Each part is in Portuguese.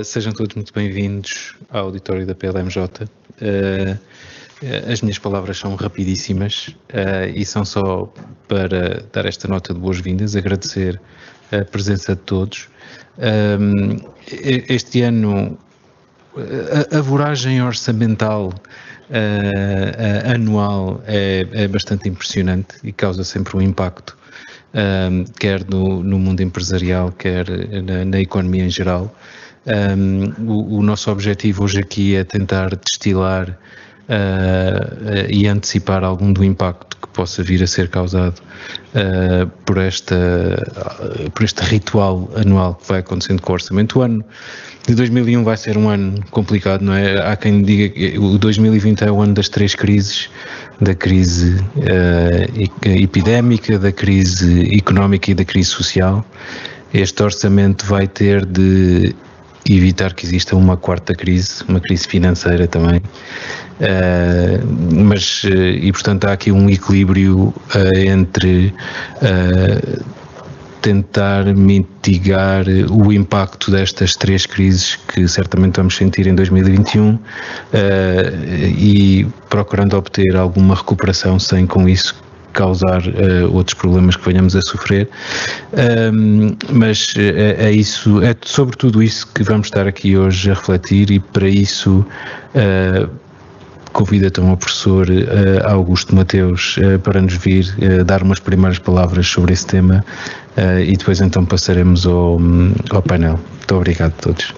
Sejam todos muito bem-vindos ao auditório da PLMJ. As minhas palavras são rapidíssimas e são só para dar esta nota de boas-vindas, agradecer a presença de todos. Este ano, a voragem orçamental anual é bastante impressionante e causa sempre um impacto, quer no mundo empresarial, quer na economia em geral. O nosso objetivo hoje aqui é tentar destilar e antecipar algum do impacto que possa vir a ser causado por este ritual anual que vai acontecendo com o orçamento. O ano de 2001 vai ser um ano complicado, não é? Há quem diga que o 2020 é o ano das três crises, da crise epidémica, da crise económica e da crise social. Este orçamento vai ter de evitar que exista uma quarta crise, uma crise financeira também, e portanto há aqui um equilíbrio entre tentar mitigar o impacto destas três crises que certamente vamos sentir em 2021 e procurando obter alguma recuperação sem com isso causar outros problemas que venhamos a sofrer, mas é sobre tudo isso que vamos estar aqui hoje a refletir, e para isso convido então o professor Augusto Mateus para nos vir dar umas primeiras palavras sobre esse tema e depois então passaremos ao painel. Muito obrigado a todos.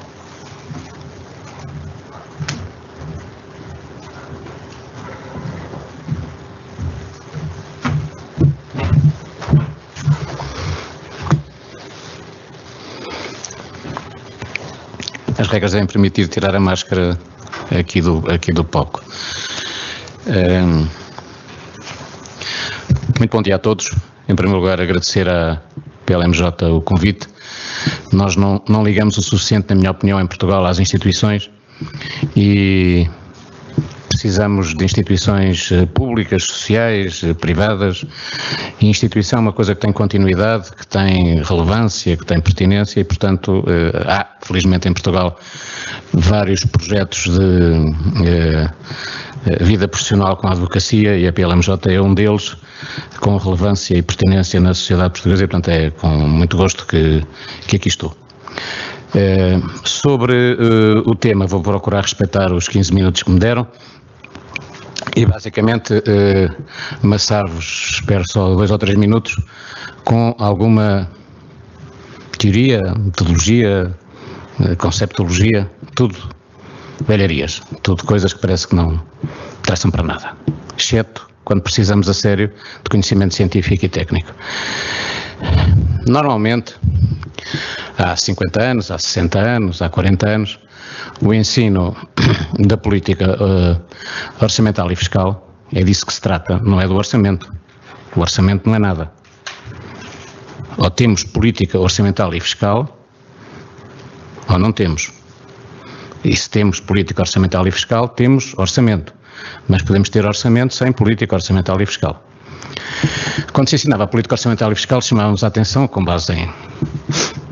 As regras devem permitir tirar a máscara aqui do palco. Muito bom dia a todos. Em primeiro lugar, agradecer à PLMJ o convite. Nós não ligamos o suficiente, na minha opinião, em Portugal às instituições e precisamos de instituições públicas, sociais, privadas. E instituição é uma coisa que tem continuidade, que tem relevância, que tem pertinência e, portanto, há, felizmente em Portugal, vários projetos de vida profissional com a advocacia e a PLMJ é um deles, com relevância e pertinência na sociedade portuguesa e, portanto, é com muito gosto que aqui estou. Sobre o tema, vou procurar respeitar os 15 minutos que me deram. E basicamente amassar-vos, espero só 2 ou 3 minutos, com alguma teoria, metodologia, conceptologia, tudo velharias, tudo coisas que parece que não interessam para nada, exceto quando precisamos a sério de conhecimento científico e técnico. Normalmente, há 50 anos, há 60 anos, há 40 anos, o ensino da política orçamental e fiscal é disso que se trata, não é do orçamento. O orçamento não é nada. Ou temos política orçamental e fiscal, ou não temos. E se temos política orçamental e fiscal, temos orçamento. Mas podemos ter orçamento sem política orçamental e fiscal. Quando se ensinava a política orçamental e fiscal, chamávamos a atenção, com base em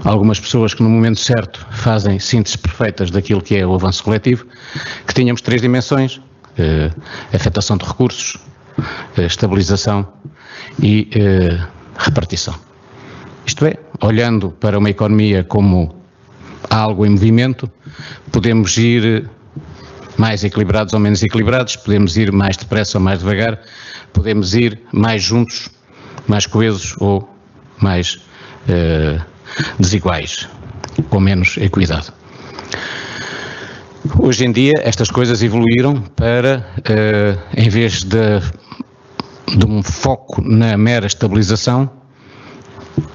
algumas pessoas que no momento certo fazem sínteses perfeitas daquilo que é o avanço coletivo, que tínhamos 3 dimensões, afetação de recursos, estabilização e repartição. Isto é, olhando para uma economia como algo em movimento, podemos ir mais equilibrados ou menos equilibrados, podemos ir mais depressa ou mais devagar, podemos ir mais juntos, mais coesos ou mais desiguais, com menos equidade. Hoje em dia estas coisas evoluíram para, em vez de um foco na mera estabilização,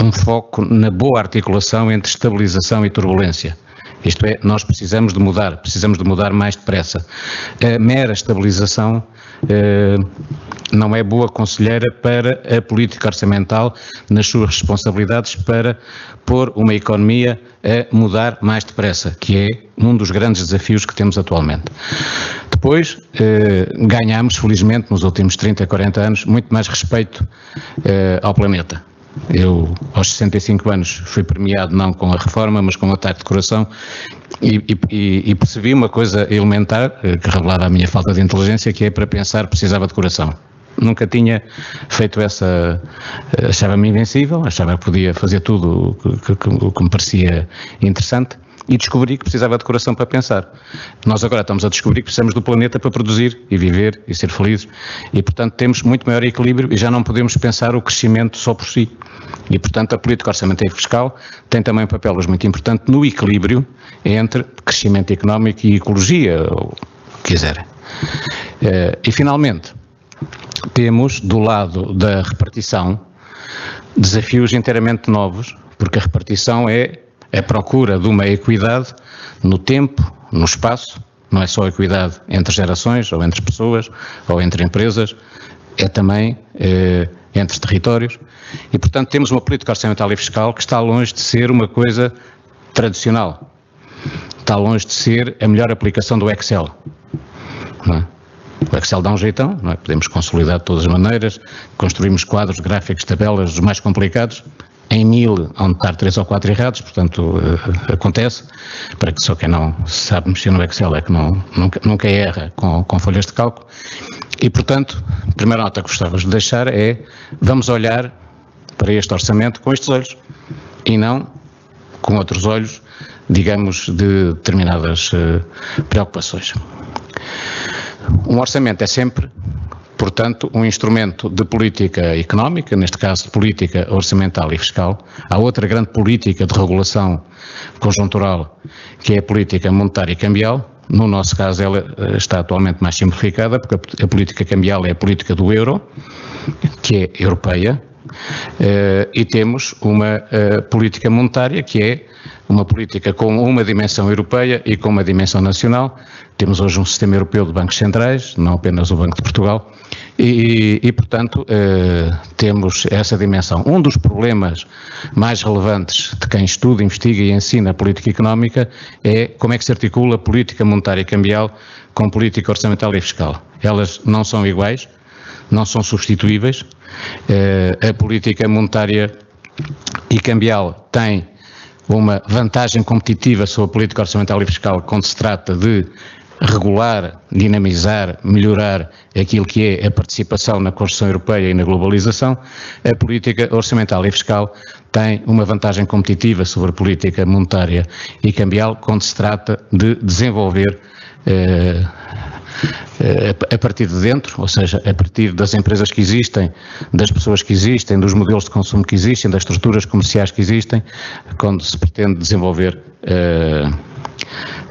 um foco na boa articulação entre estabilização e turbulência. Isto é, nós precisamos de mudar mais depressa. A mera estabilização não é boa conselheira para a política orçamental nas suas responsabilidades para pôr uma economia a mudar mais depressa, que é um dos grandes desafios que temos atualmente. Depois, ganhamos, felizmente, nos últimos 30, 40 anos, muito mais respeito ao planeta. Eu, aos 65 anos, fui premiado não com a reforma, mas com o ataque de coração e percebi uma coisa elementar, que revelava a minha falta de inteligência, que é para pensar precisava de coração. Nunca tinha feito essa... Achava-me invencível, achava que podia fazer tudo o que me parecia interessante e descobri que precisava de coração para pensar. Nós agora estamos a descobrir que precisamos do planeta para produzir e viver e ser felizes e, portanto, temos muito maior equilíbrio e já não podemos pensar o crescimento só por si. E, portanto, a política orçamental e fiscal tem também um papel muito importante no equilíbrio entre crescimento económico e ecologia, ou o que quiserem. E, finalmente, temos, do lado da repartição, desafios inteiramente novos, porque a repartição é a procura de uma equidade no tempo, no espaço, não é só a equidade entre gerações, ou entre pessoas, ou entre empresas, é também entre territórios, e portanto temos uma política orçamental e fiscal que está longe de ser uma coisa tradicional, está longe de ser a melhor aplicação do Excel, não é? O Excel dá um jeitão, não é? Podemos consolidar de todas as maneiras, construímos quadros, gráficos, tabelas os mais complicados, em 1000 onde estar 3 ou 4 errados, portanto acontece, para que só quem não sabe mexer no Excel é que nunca erra com folhas de cálculo, e portanto, a primeira nota que gostava de deixar é, vamos olhar para este orçamento com estes olhos, e não com outros olhos, digamos, de determinadas preocupações. Um orçamento é sempre, portanto, um instrumento de política económica, neste caso de política orçamental e fiscal. Há outra grande política de regulação conjuntural, que é a política monetária e cambial. No nosso caso, ela está atualmente mais simplificada, porque a política cambial é a política do euro, que é europeia, e temos uma política monetária, que é uma política com uma dimensão europeia e com uma dimensão nacional. Temos hoje um sistema europeu de bancos centrais, não apenas o Banco de Portugal, e portanto, temos essa dimensão. Um dos problemas mais relevantes de quem estuda, investiga e ensina a política económica é como é que se articula política monetária e cambial com política orçamental e fiscal. Elas não são iguais, não são substituíveis. A política monetária e cambial tem uma vantagem competitiva sobre a política orçamental e fiscal quando se trata de regular, dinamizar, melhorar aquilo que é a participação na construção europeia e na globalização. A política orçamental e fiscal tem uma vantagem competitiva sobre a política monetária e cambial quando se trata de desenvolver a partir de dentro, ou seja, a partir das empresas que existem, das pessoas que existem, dos modelos de consumo que existem, das estruturas comerciais que existem, quando se pretende desenvolver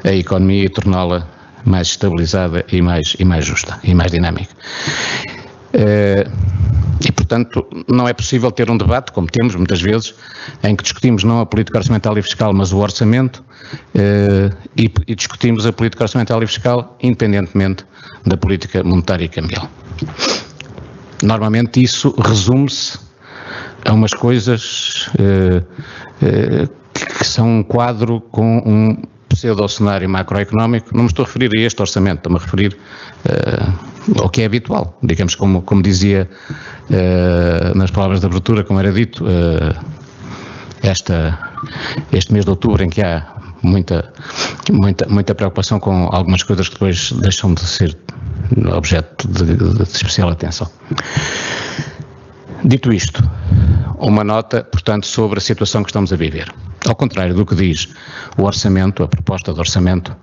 a economia e torná-la mais estabilizada e mais justa e mais dinâmica. E, portanto, não é possível ter um debate, como temos muitas vezes, em que discutimos não a política orçamental e fiscal, mas o orçamento, e discutimos a política orçamental e fiscal independentemente da política monetária e cambial. Normalmente isso resume-se a umas coisas que são um quadro com um pseudo-cenário macroeconómico. Não me estou a referir a este orçamento, estou-me a referir ao que é habitual, digamos, como dizia nas palavras de abertura, como era dito, este mês de outubro, em que há muita preocupação com algumas coisas que depois deixam de ser objeto de especial atenção. Dito isto, uma nota, portanto, sobre a situação que estamos a viver. Ao contrário do que diz o orçamento, a proposta de orçamento,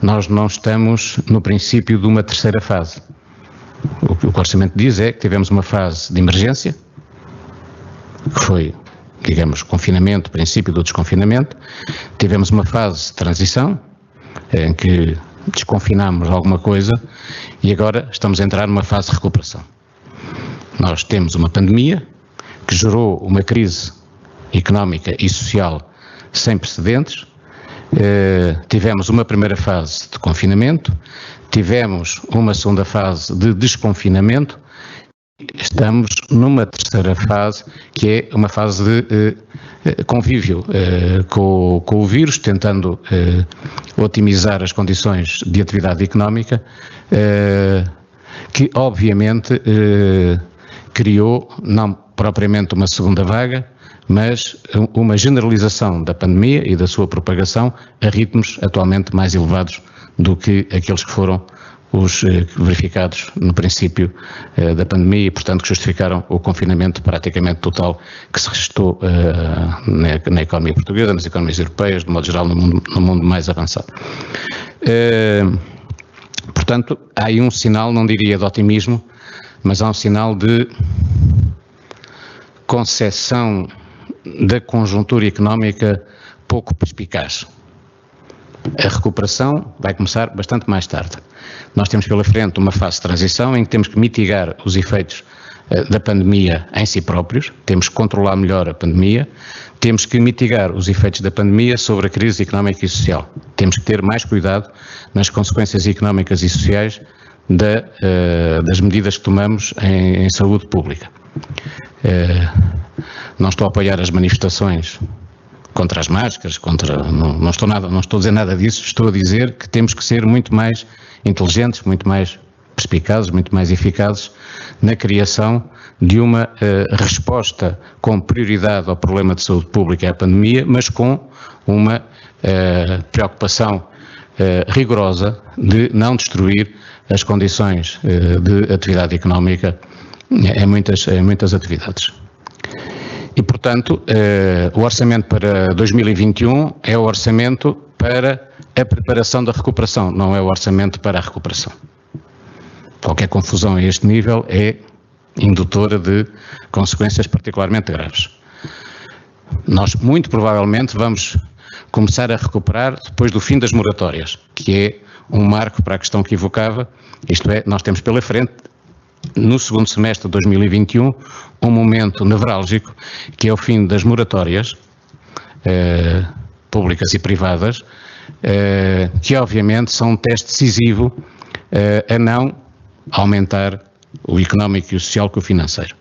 nós não estamos no princípio de uma terceira fase. O que o orçamento diz é que tivemos uma fase de emergência, que foi, digamos, confinamento, princípio do desconfinamento. Tivemos uma fase de transição, em que desconfinamos alguma coisa, e agora estamos a entrar numa fase de recuperação. Nós temos uma pandemia que gerou uma crise económica e social sem precedentes. Tivemos uma primeira fase de confinamento, tivemos uma segunda fase de desconfinamento, estamos numa terceira fase, que é uma fase de convívio com o vírus, tentando otimizar as condições de atividade económica, que obviamente criou, não propriamente uma segunda vaga, mas uma generalização da pandemia e da sua propagação a ritmos atualmente mais elevados do que aqueles que foram os verificados no princípio da pandemia e, portanto, que justificaram o confinamento praticamente total que se registrou na economia portuguesa, nas economias europeias, de modo geral no mundo mais avançado. Portanto, há aí um sinal, não diria de otimismo, mas há um sinal de concepção da conjuntura económica pouco perspicaz. A recuperação vai começar bastante mais tarde. Nós temos pela frente uma fase de transição em que temos que mitigar os efeitos da pandemia em si próprios, temos que controlar melhor a pandemia, temos que mitigar os efeitos da pandemia sobre a crise económica e social. Temos que ter mais cuidado nas consequências económicas e sociais das medidas que tomamos em saúde pública. Não estou a apoiar as manifestações contra as máscaras, não estou a dizer nada disso, estou a dizer que temos que ser muito mais inteligentes, muito mais perspicazes, muito mais eficazes na criação de uma resposta com prioridade ao problema de saúde pública e à pandemia, mas com uma preocupação rigorosa de não destruir as condições de atividade económica em muitas atividades. E, portanto, o orçamento para 2021 é o orçamento para a preparação da recuperação, não é o orçamento para a recuperação. Qualquer confusão a este nível é indutora de consequências particularmente graves. Nós, muito provavelmente, vamos começar a recuperar depois do fim das moratórias, que é um marco para a questão que evocava, isto é, nós temos pela frente, no segundo semestre de 2021, um momento nevrálgico, que é o fim das moratórias públicas e privadas, que obviamente são um teste decisivo a não aumentar o económico e o social que o financeiro.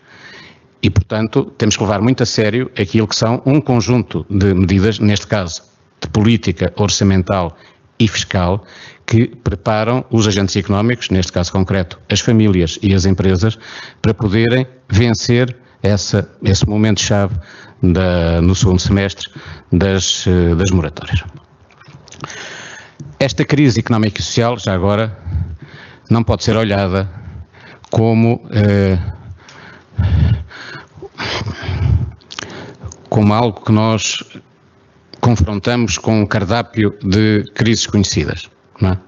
E, portanto, temos que levar muito a sério aquilo que são um conjunto de medidas, neste caso de política orçamental e fiscal, que preparam os agentes económicos, neste caso concreto as famílias e as empresas, para poderem vencer esse momento-chave no segundo semestre das moratórias. Esta crise económica e social, já agora, não pode ser olhada como algo que nós confrontamos com um cardápio de crises conhecidas, não é?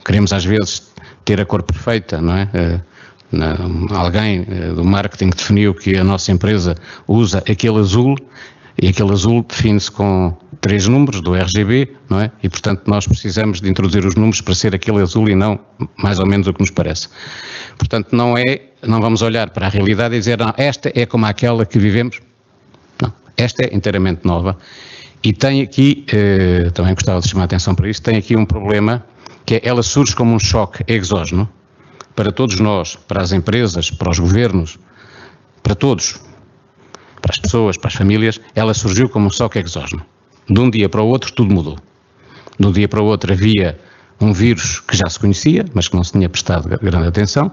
Queremos às vezes ter a cor perfeita, não é? Alguém do marketing definiu que a nossa empresa usa aquele azul, e aquele azul define-se com 3 números do RGB, não é? E, portanto, nós precisamos de introduzir os números para ser aquele azul e não mais ou menos o que nos parece. Portanto, não vamos olhar para a realidade e dizer, não, esta é como aquela que vivemos. Não, esta é inteiramente nova e tem aqui, também gostava de chamar a atenção para isso, tem aqui um problema que ela surge como um choque exógeno para todos nós, para as empresas, para os governos, para todos, para as pessoas, para as famílias, ela surgiu como um choque exógeno. De um dia para o outro tudo mudou. De um dia para o outro havia um vírus que já se conhecia, mas que não se tinha prestado grande atenção,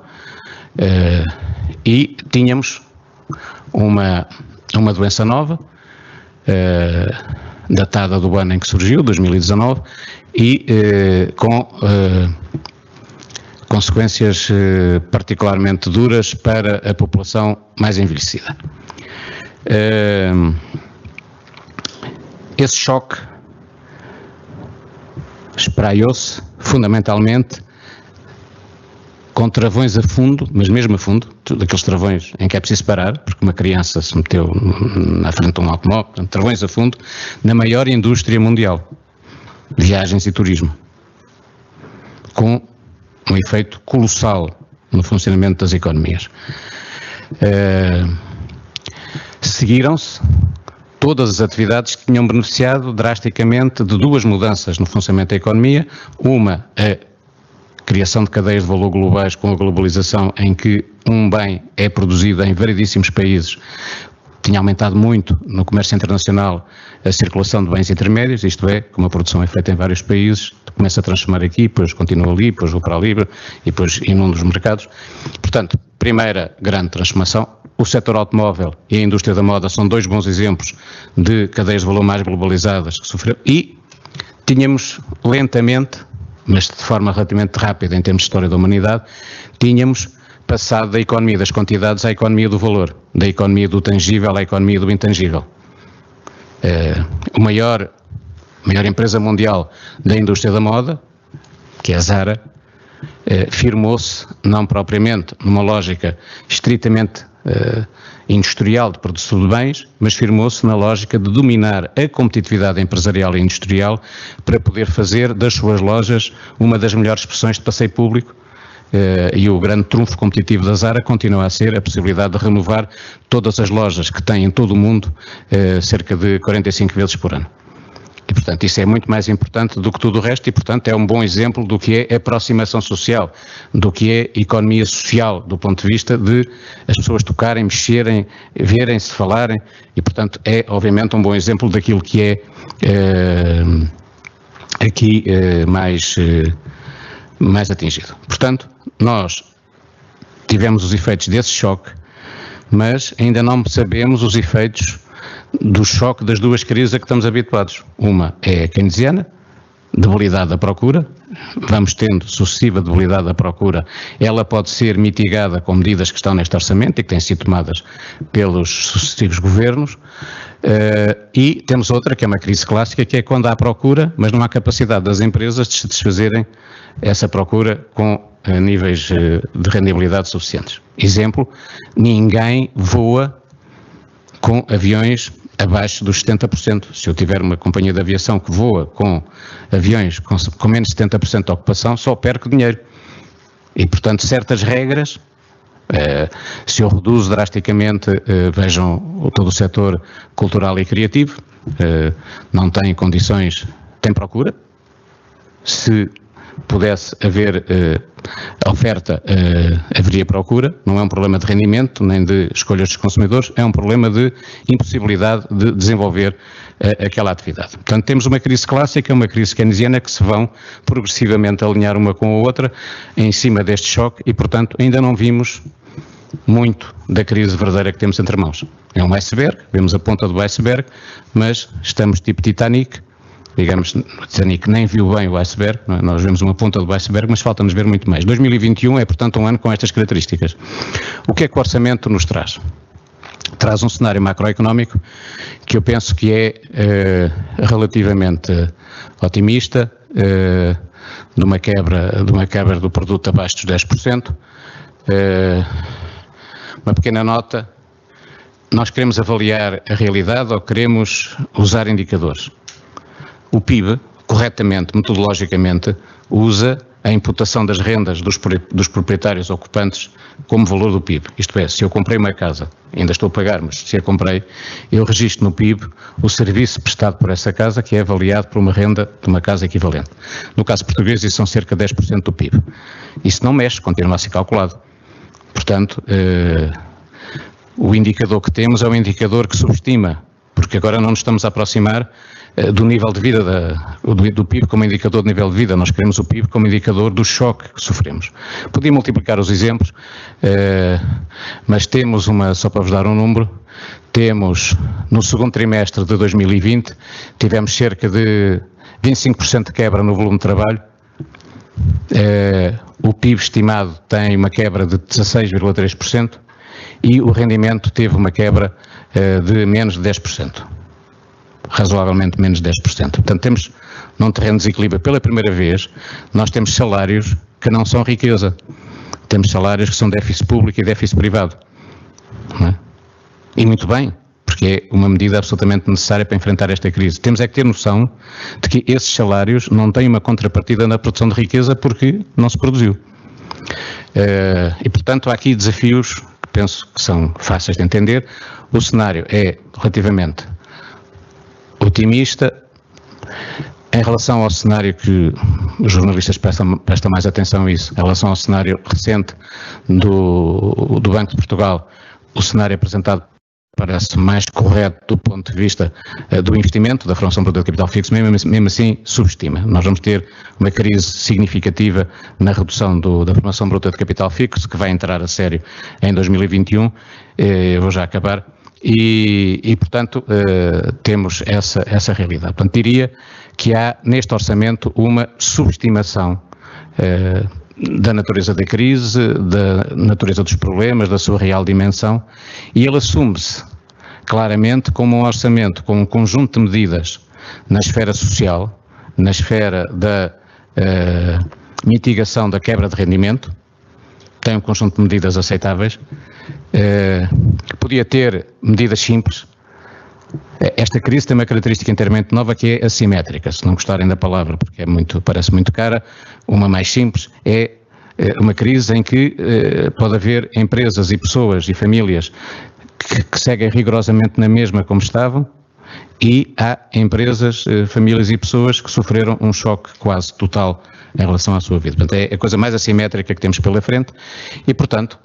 e tínhamos uma doença nova, datada do ano em que surgiu, 2019, e com consequências particularmente duras para a população mais envelhecida. Esse choque espraiou-se fundamentalmente com travões a fundo, mas mesmo a fundo, daqueles travões em que é preciso parar, porque uma criança se meteu na frente de um automóvel, travões a fundo, na maior indústria mundial, viagens e turismo, com um efeito colossal no funcionamento das economias. Seguiram-se todas as atividades que tinham beneficiado drasticamente de 2 mudanças no funcionamento da economia, uma, a criação de cadeias de valor globais com a globalização, em que um bem é produzido em variedíssimos países tinha aumentado muito no comércio internacional a circulação de bens intermédios, isto é, como a produção é feita em vários países, começa a transformar aqui, depois continua ali, depois vou para ali e depois inunda os mercados. Portanto, primeira grande transformação. O setor automóvel e a indústria da moda são dois bons exemplos de cadeias de valor mais globalizadas que sofreram. E tínhamos lentamente, mas de forma relativamente rápida em termos de história da humanidade, tínhamos passado da economia das quantidades à economia do valor, da economia do tangível à economia do intangível. A maior empresa mundial da indústria da moda, que é a Zara, firmou-se não propriamente numa lógica estritamente industrial de produção de bens, mas firmou-se na lógica de dominar a competitividade empresarial e industrial para poder fazer das suas lojas uma das melhores expressões de passeio público. E o grande trunfo competitivo da Zara continua a ser a possibilidade de renovar todas as lojas que tem em todo o mundo cerca de 45 vezes por ano. E, portanto, isso é muito mais importante do que tudo o resto e, portanto, é um bom exemplo do que é aproximação social, do que é economia social, do ponto de vista de as pessoas tocarem, mexerem, verem-se, falarem e, portanto, é, obviamente, um bom exemplo daquilo que é aqui mais atingido. Portanto, nós tivemos os efeitos desse choque, mas ainda não sabemos os efeitos do choque das duas crises a que estamos habituados. Uma é a keynesiana, debilidade da procura, vamos tendo sucessiva debilidade da procura, ela pode ser mitigada com medidas que estão neste orçamento e que têm sido tomadas pelos sucessivos governos, e temos outra que é uma crise clássica, que é quando há procura, mas não há capacidade das empresas de satisfazerem essa procura com níveis de rendibilidade suficientes. Exemplo, ninguém voa com aviões abaixo dos 70%. Se eu tiver uma companhia de aviação que voa com aviões com menos de 70% de ocupação, só perco dinheiro. E, portanto, certas regras, se eu reduzo drasticamente, vejam todo o setor cultural e criativo, não tem condições, tem procura. Se pudesse haver oferta, haveria procura, não é um problema de rendimento, nem de escolhas dos consumidores, é um problema de impossibilidade de desenvolver aquela atividade. Portanto, temos uma crise clássica, uma crise keynesiana que se vão progressivamente alinhar uma com a outra em cima deste choque e, portanto, ainda não vimos muito da crise verdadeira que temos entre mãos. É um iceberg, vemos a ponta do iceberg, mas estamos tipo Titanic. Digamos, o Titanic nem viu bem o iceberg, nós vemos uma ponta do iceberg, mas falta-nos ver muito mais. 2021 é, portanto, um ano com estas características. O que é que o orçamento nos traz? Traz um cenário macroeconómico que eu penso que é relativamente otimista, de uma quebra do produto abaixo dos 10%. Uma pequena nota, nós queremos avaliar a realidade ou queremos usar indicadores? O PIB, corretamente, metodologicamente, usa a imputação das rendas dos proprietários ocupantes como valor do PIB. Isto é, se eu comprei uma casa, ainda estou a pagar, mas se a comprei, eu registro no PIB o serviço prestado por essa casa, que é avaliado por uma renda de uma casa equivalente. No caso português, isso são cerca de 10% do PIB. Isso não mexe, continua a ser calculado. Portanto, o indicador que temos é um indicador que subestima, porque agora não nos estamos a aproximar do nível de vida, do PIB como indicador de nível de vida, nós queremos o PIB como indicador do choque que sofremos. Podia multiplicar os exemplos, mas temos só para vos dar um número, temos no segundo trimestre de 2020, tivemos cerca de 25% de quebra no volume de trabalho, o PIB estimado tem uma quebra de 16,3% e o rendimento teve uma quebra de menos de 10%. Razoavelmente menos de 10%. Portanto, temos num terreno de desequilíbrio pela primeira vez, nós temos salários que não são riqueza. Temos salários que são déficit público e déficit privado. Não é? E muito bem, porque é uma medida absolutamente necessária para enfrentar esta crise. Temos é que ter noção de que esses salários não têm uma contrapartida na produção de riqueza porque não se produziu. E, portanto, há aqui desafios que penso que são fáceis de entender. O cenário é relativamente otimista. Em relação ao cenário que os jornalistas prestam mais atenção a isso, em relação ao cenário recente do Banco de Portugal, o cenário apresentado parece mais correto do ponto de vista do investimento, da formação bruta de capital fixo, mesmo assim subestima. Nós vamos ter uma crise significativa na redução da formação bruta de capital fixo, que vai entrar a sério em 2021, eu vou já acabar, e portanto, temos essa realidade. Portanto, diria que há neste orçamento uma subestimação da natureza da crise, da natureza dos problemas, da sua real dimensão, e ele assume-se claramente como um orçamento, com um conjunto de medidas na esfera social, na esfera da mitigação da quebra de rendimento, tem um conjunto de medidas aceitáveis, podia ter medidas simples. Esta crise tem uma característica inteiramente nova, que é assimétrica, se não gostarem da palavra, porque parece muito cara. Uma mais simples é uma crise em que pode haver empresas e pessoas e famílias que seguem rigorosamente na mesma como estavam, e há empresas, famílias e pessoas que sofreram um choque quase total em relação à sua vida. Portanto, é a coisa mais assimétrica que temos pela frente e, portanto,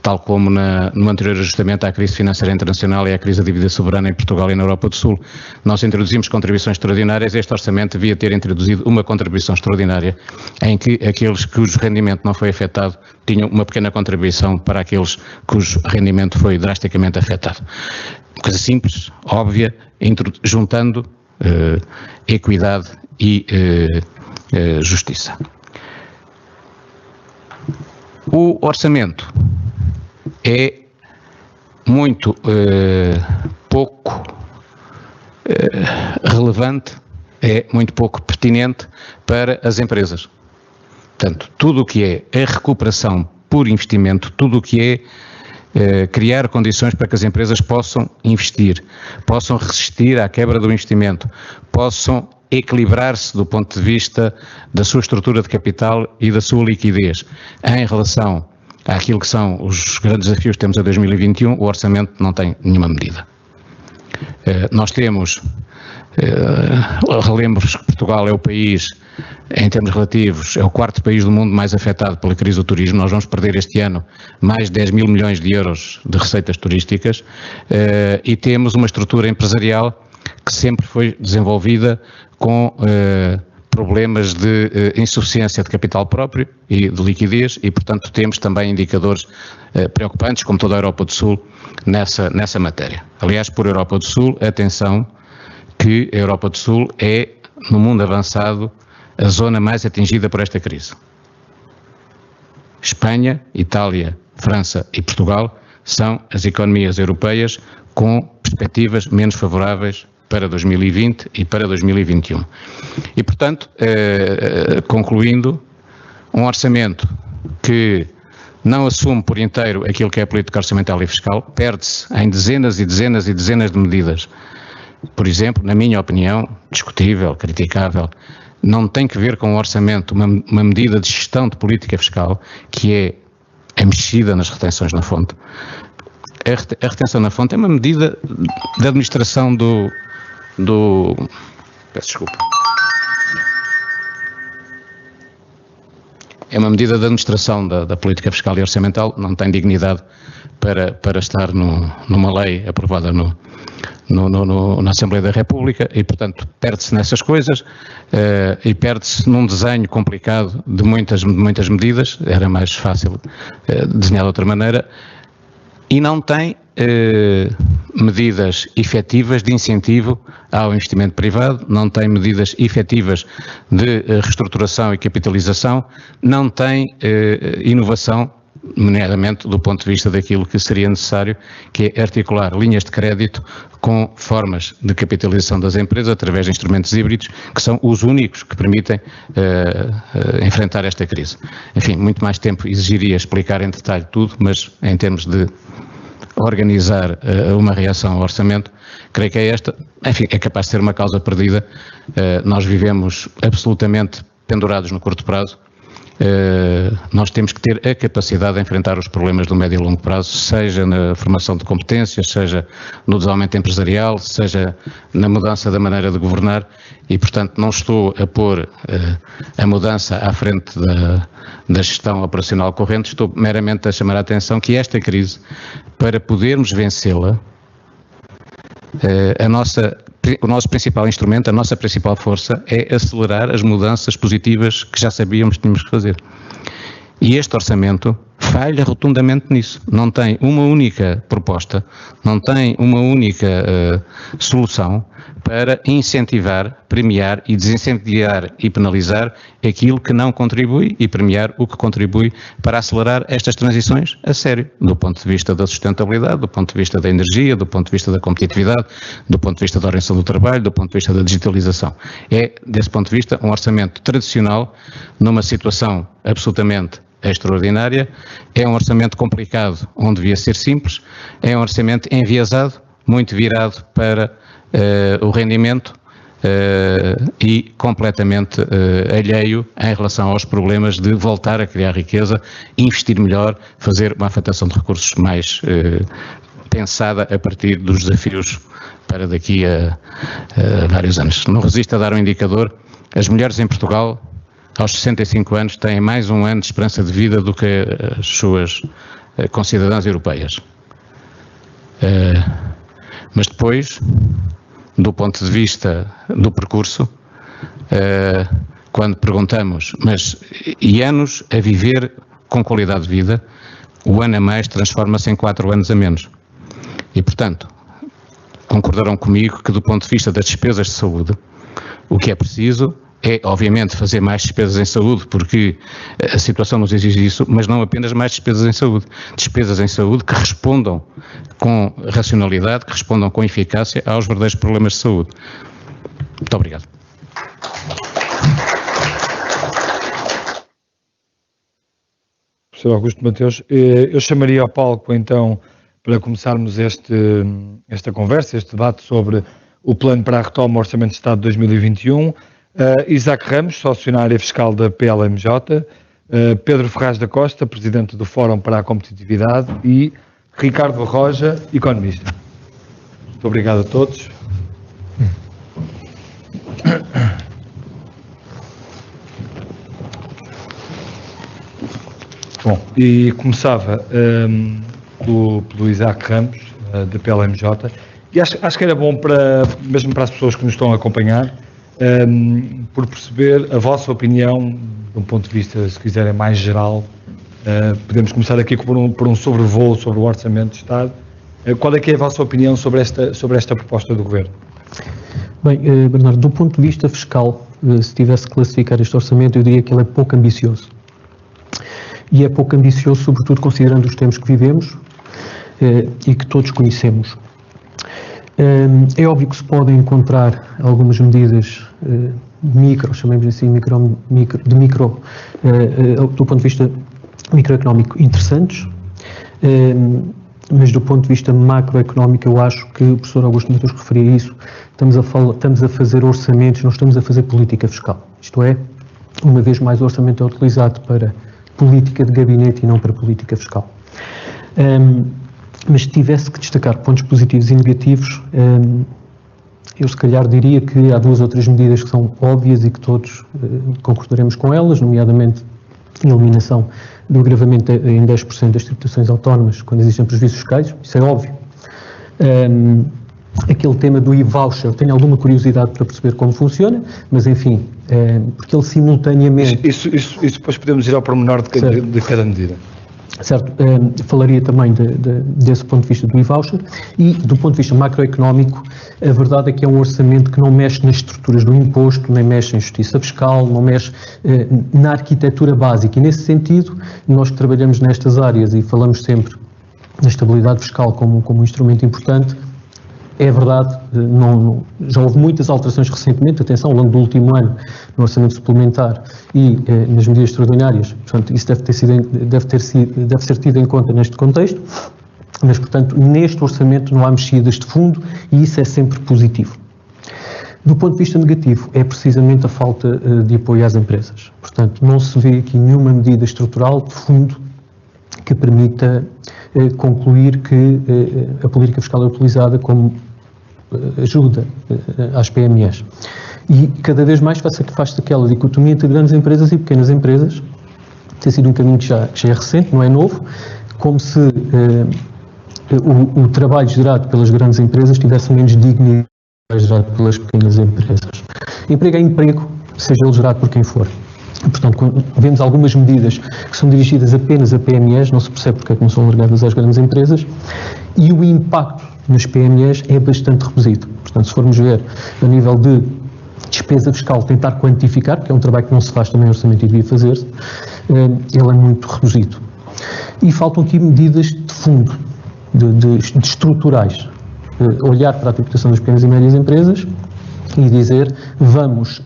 tal como no anterior ajustamento à crise financeira internacional e à crise da dívida soberana em Portugal e na Europa do Sul, nós introduzimos contribuições extraordinárias. Este orçamento devia ter introduzido uma contribuição extraordinária em que aqueles cujo rendimento não foi afetado tinham uma pequena contribuição para aqueles cujo rendimento foi drasticamente afetado. Coisa simples, óbvia, juntando equidade e justiça. O orçamento é muito pouco relevante, é muito pouco pertinente para as empresas. Portanto, tudo o que é a recuperação por investimento, tudo o que é criar condições para que as empresas possam investir, possam resistir à quebra do investimento, possam equilibrar-se do ponto de vista da sua estrutura de capital e da sua liquidez. Em relação àquilo que são os grandes desafios que temos a 2021, o orçamento não tem nenhuma medida. Nós temos, relembro-vos que Portugal é o país, em termos relativos, é o quarto país do mundo mais afetado pela crise do turismo. Nós vamos perder este ano mais de 10 mil milhões de euros de receitas turísticas e temos uma estrutura empresarial que sempre foi desenvolvida com problemas de insuficiência de capital próprio e de liquidez e, portanto, temos também indicadores preocupantes, como toda a Europa do Sul, nessa matéria. Aliás, por Europa do Sul, atenção que a Europa do Sul é, no mundo avançado, a zona mais atingida por esta crise. Espanha, Itália, França e Portugal são as economias europeias com perspectivas menos favoráveis para 2020 e para 2021. E, portanto, concluindo, um orçamento que não assume por inteiro aquilo que é a política orçamental e fiscal, perde-se em dezenas e dezenas e dezenas de medidas. Por exemplo, na minha opinião, discutível, criticável, não tem que ver com o orçamento, uma medida de gestão de política fiscal, que é a mexida nas retenções na fonte. A retenção na fonte é uma medida de administração peço desculpa. É uma medida de administração da política fiscal e orçamental, não tem dignidade para estar numa lei aprovada na Assembleia da República e, portanto, perde-se nessas coisas e perde-se num desenho complicado de muitas medidas. Era mais fácil desenhar de outra maneira, e não tem medidas efetivas de incentivo ao investimento privado, não tem medidas efetivas de reestruturação e capitalização, não tem inovação, nomeadamente do ponto de vista daquilo que seria necessário, que é articular linhas de crédito com formas de capitalização das empresas através de instrumentos híbridos, que são os únicos que permitem enfrentar esta crise. Enfim, muito mais tempo exigiria explicar em detalhe tudo, mas em termos de organizar uma reação ao orçamento, creio que é esta. Enfim, é capaz de ser uma causa perdida. Nós vivemos absolutamente pendurados no curto prazo nós temos que ter a capacidade de enfrentar os problemas do médio e longo prazo, seja na formação de competências, seja no desenvolvimento empresarial, seja na mudança da maneira de governar e, portanto, não estou a pôr a mudança à frente da gestão operacional corrente, estou meramente a chamar a atenção que esta crise, para podermos vencê-la, o nosso principal instrumento, a nossa principal força é acelerar as mudanças positivas que já sabíamos que tínhamos que fazer. E este orçamento falha rotundamente nisso. Não tem uma única proposta, não tem uma única solução para incentivar, premiar e desincentivar e penalizar aquilo que não contribui e premiar o que contribui para acelerar estas transições a sério, do ponto de vista da sustentabilidade, do ponto de vista da energia, do ponto de vista da competitividade, do ponto de vista da organização do trabalho, do ponto de vista da digitalização. É, desse ponto de vista, um orçamento tradicional numa situação absolutamente extraordinária, é um orçamento complicado onde devia ser simples, é um orçamento enviesado, muito virado para o rendimento e completamente alheio em relação aos problemas de voltar a criar riqueza, investir melhor, fazer uma afetação de recursos mais pensada a partir dos desafios para daqui a vários anos. Não resisto a dar um indicador, as mulheres em Portugal aos 65 anos têm mais um ano de esperança de vida do que as suas concidadãs europeias. Mas depois, do ponto de vista do percurso, quando perguntamos, mas e anos a viver com qualidade de vida, o ano a mais transforma-se em 4 anos a menos. E, portanto, concordarão comigo que do ponto de vista das despesas de saúde, o que é preciso é, obviamente, fazer mais despesas em saúde, porque a situação nos exige isso, mas não apenas mais despesas em saúde. Despesas em saúde que respondam com racionalidade, que respondam com eficácia aos verdadeiros problemas de saúde. Muito obrigado. Professor Augusto Mateus, eu chamaria ao palco, então, para começarmos esta conversa, este debate sobre o plano para a retoma do Orçamento de Estado de 2021, Isaac Ramos, sócio na área fiscal da PLMJ, Pedro Ferraz da Costa, presidente do Fórum para a Competitividade e Ricardo Roja, economista. Muito obrigado a todos. Bom, e começava pelo Isaac Ramos, da PLMJ, e acho que era bom mesmo para as pessoas que nos estão a acompanhar, por perceber a vossa opinião, de um ponto de vista, se quiserem, mais geral. Podemos começar aqui por um sobrevoo sobre o Orçamento de Estado. Qual é que é a vossa opinião sobre esta proposta do Governo? Bem, Bernardo, do ponto de vista fiscal, se tivesse que classificar este orçamento, eu diria que ele é pouco ambicioso. E é pouco ambicioso, sobretudo considerando os tempos que vivemos e que todos conhecemos. É óbvio que se podem encontrar algumas medidas chamemos assim, do ponto de vista microeconómico interessantes, mas do ponto de vista macroeconómico eu acho que o professor Augusto Mateus referia a isso, estamos a fazer orçamentos, não estamos a fazer política fiscal. Isto é, uma vez mais o orçamento é utilizado para política de gabinete e não para política fiscal. Mas se tivesse que destacar pontos positivos e negativos, eu se calhar diria que há 2 ou 3 medidas que são óbvias e que todos concordaremos com elas, nomeadamente a eliminação do agravamento em 10% das tributações autónomas quando existem prejuízos fiscais, isso é óbvio. Aquele tema do e-voucher, tenho alguma curiosidade para perceber como funciona, mas enfim, porque ele simultaneamente... Isso depois podemos ir ao pormenor de cada medida. Certo, falaria também desse ponto de vista do e-voucher e do ponto de vista macroeconómico, a verdade é que é um orçamento que não mexe nas estruturas do imposto, nem mexe em justiça fiscal, não mexe na arquitetura básica e nesse sentido, nós que trabalhamos nestas áreas e falamos sempre na estabilidade fiscal como um instrumento importante, é verdade, já houve muitas alterações recentemente, atenção, ao longo do último ano, no orçamento suplementar e nas medidas extraordinárias, portanto, isso deve ser tido em conta neste contexto, mas, portanto, neste orçamento não há mexidas de fundo e isso é sempre positivo. Do ponto de vista negativo, é precisamente a falta de apoio às empresas. Portanto, não se vê aqui nenhuma medida estrutural de fundo que permita concluir que a política fiscal é utilizada como ajuda às PMEs. E cada vez mais faz-se aquela dicotomia entre grandes empresas e pequenas empresas. Tem sido um caminho que já é recente, não é novo, como se o trabalho gerado pelas grandes empresas tivesse menos dignidade gerado pelas pequenas empresas. Emprego é emprego, seja ele gerado por quem for. Portanto, quando vemos algumas medidas que são dirigidas apenas a PMEs, não se percebe porque é que não são largadas às grandes empresas, e o impacto nas PMEs é bastante reduzido. Portanto, se formos ver a nível de despesa fiscal, tentar quantificar, que é um trabalho que não se faz também em orçamento e devia fazer-se, ele é muito reduzido. E faltam aqui medidas de fundo, de estruturais. Olhar para a tributação das pequenas e médias empresas e dizer, vamos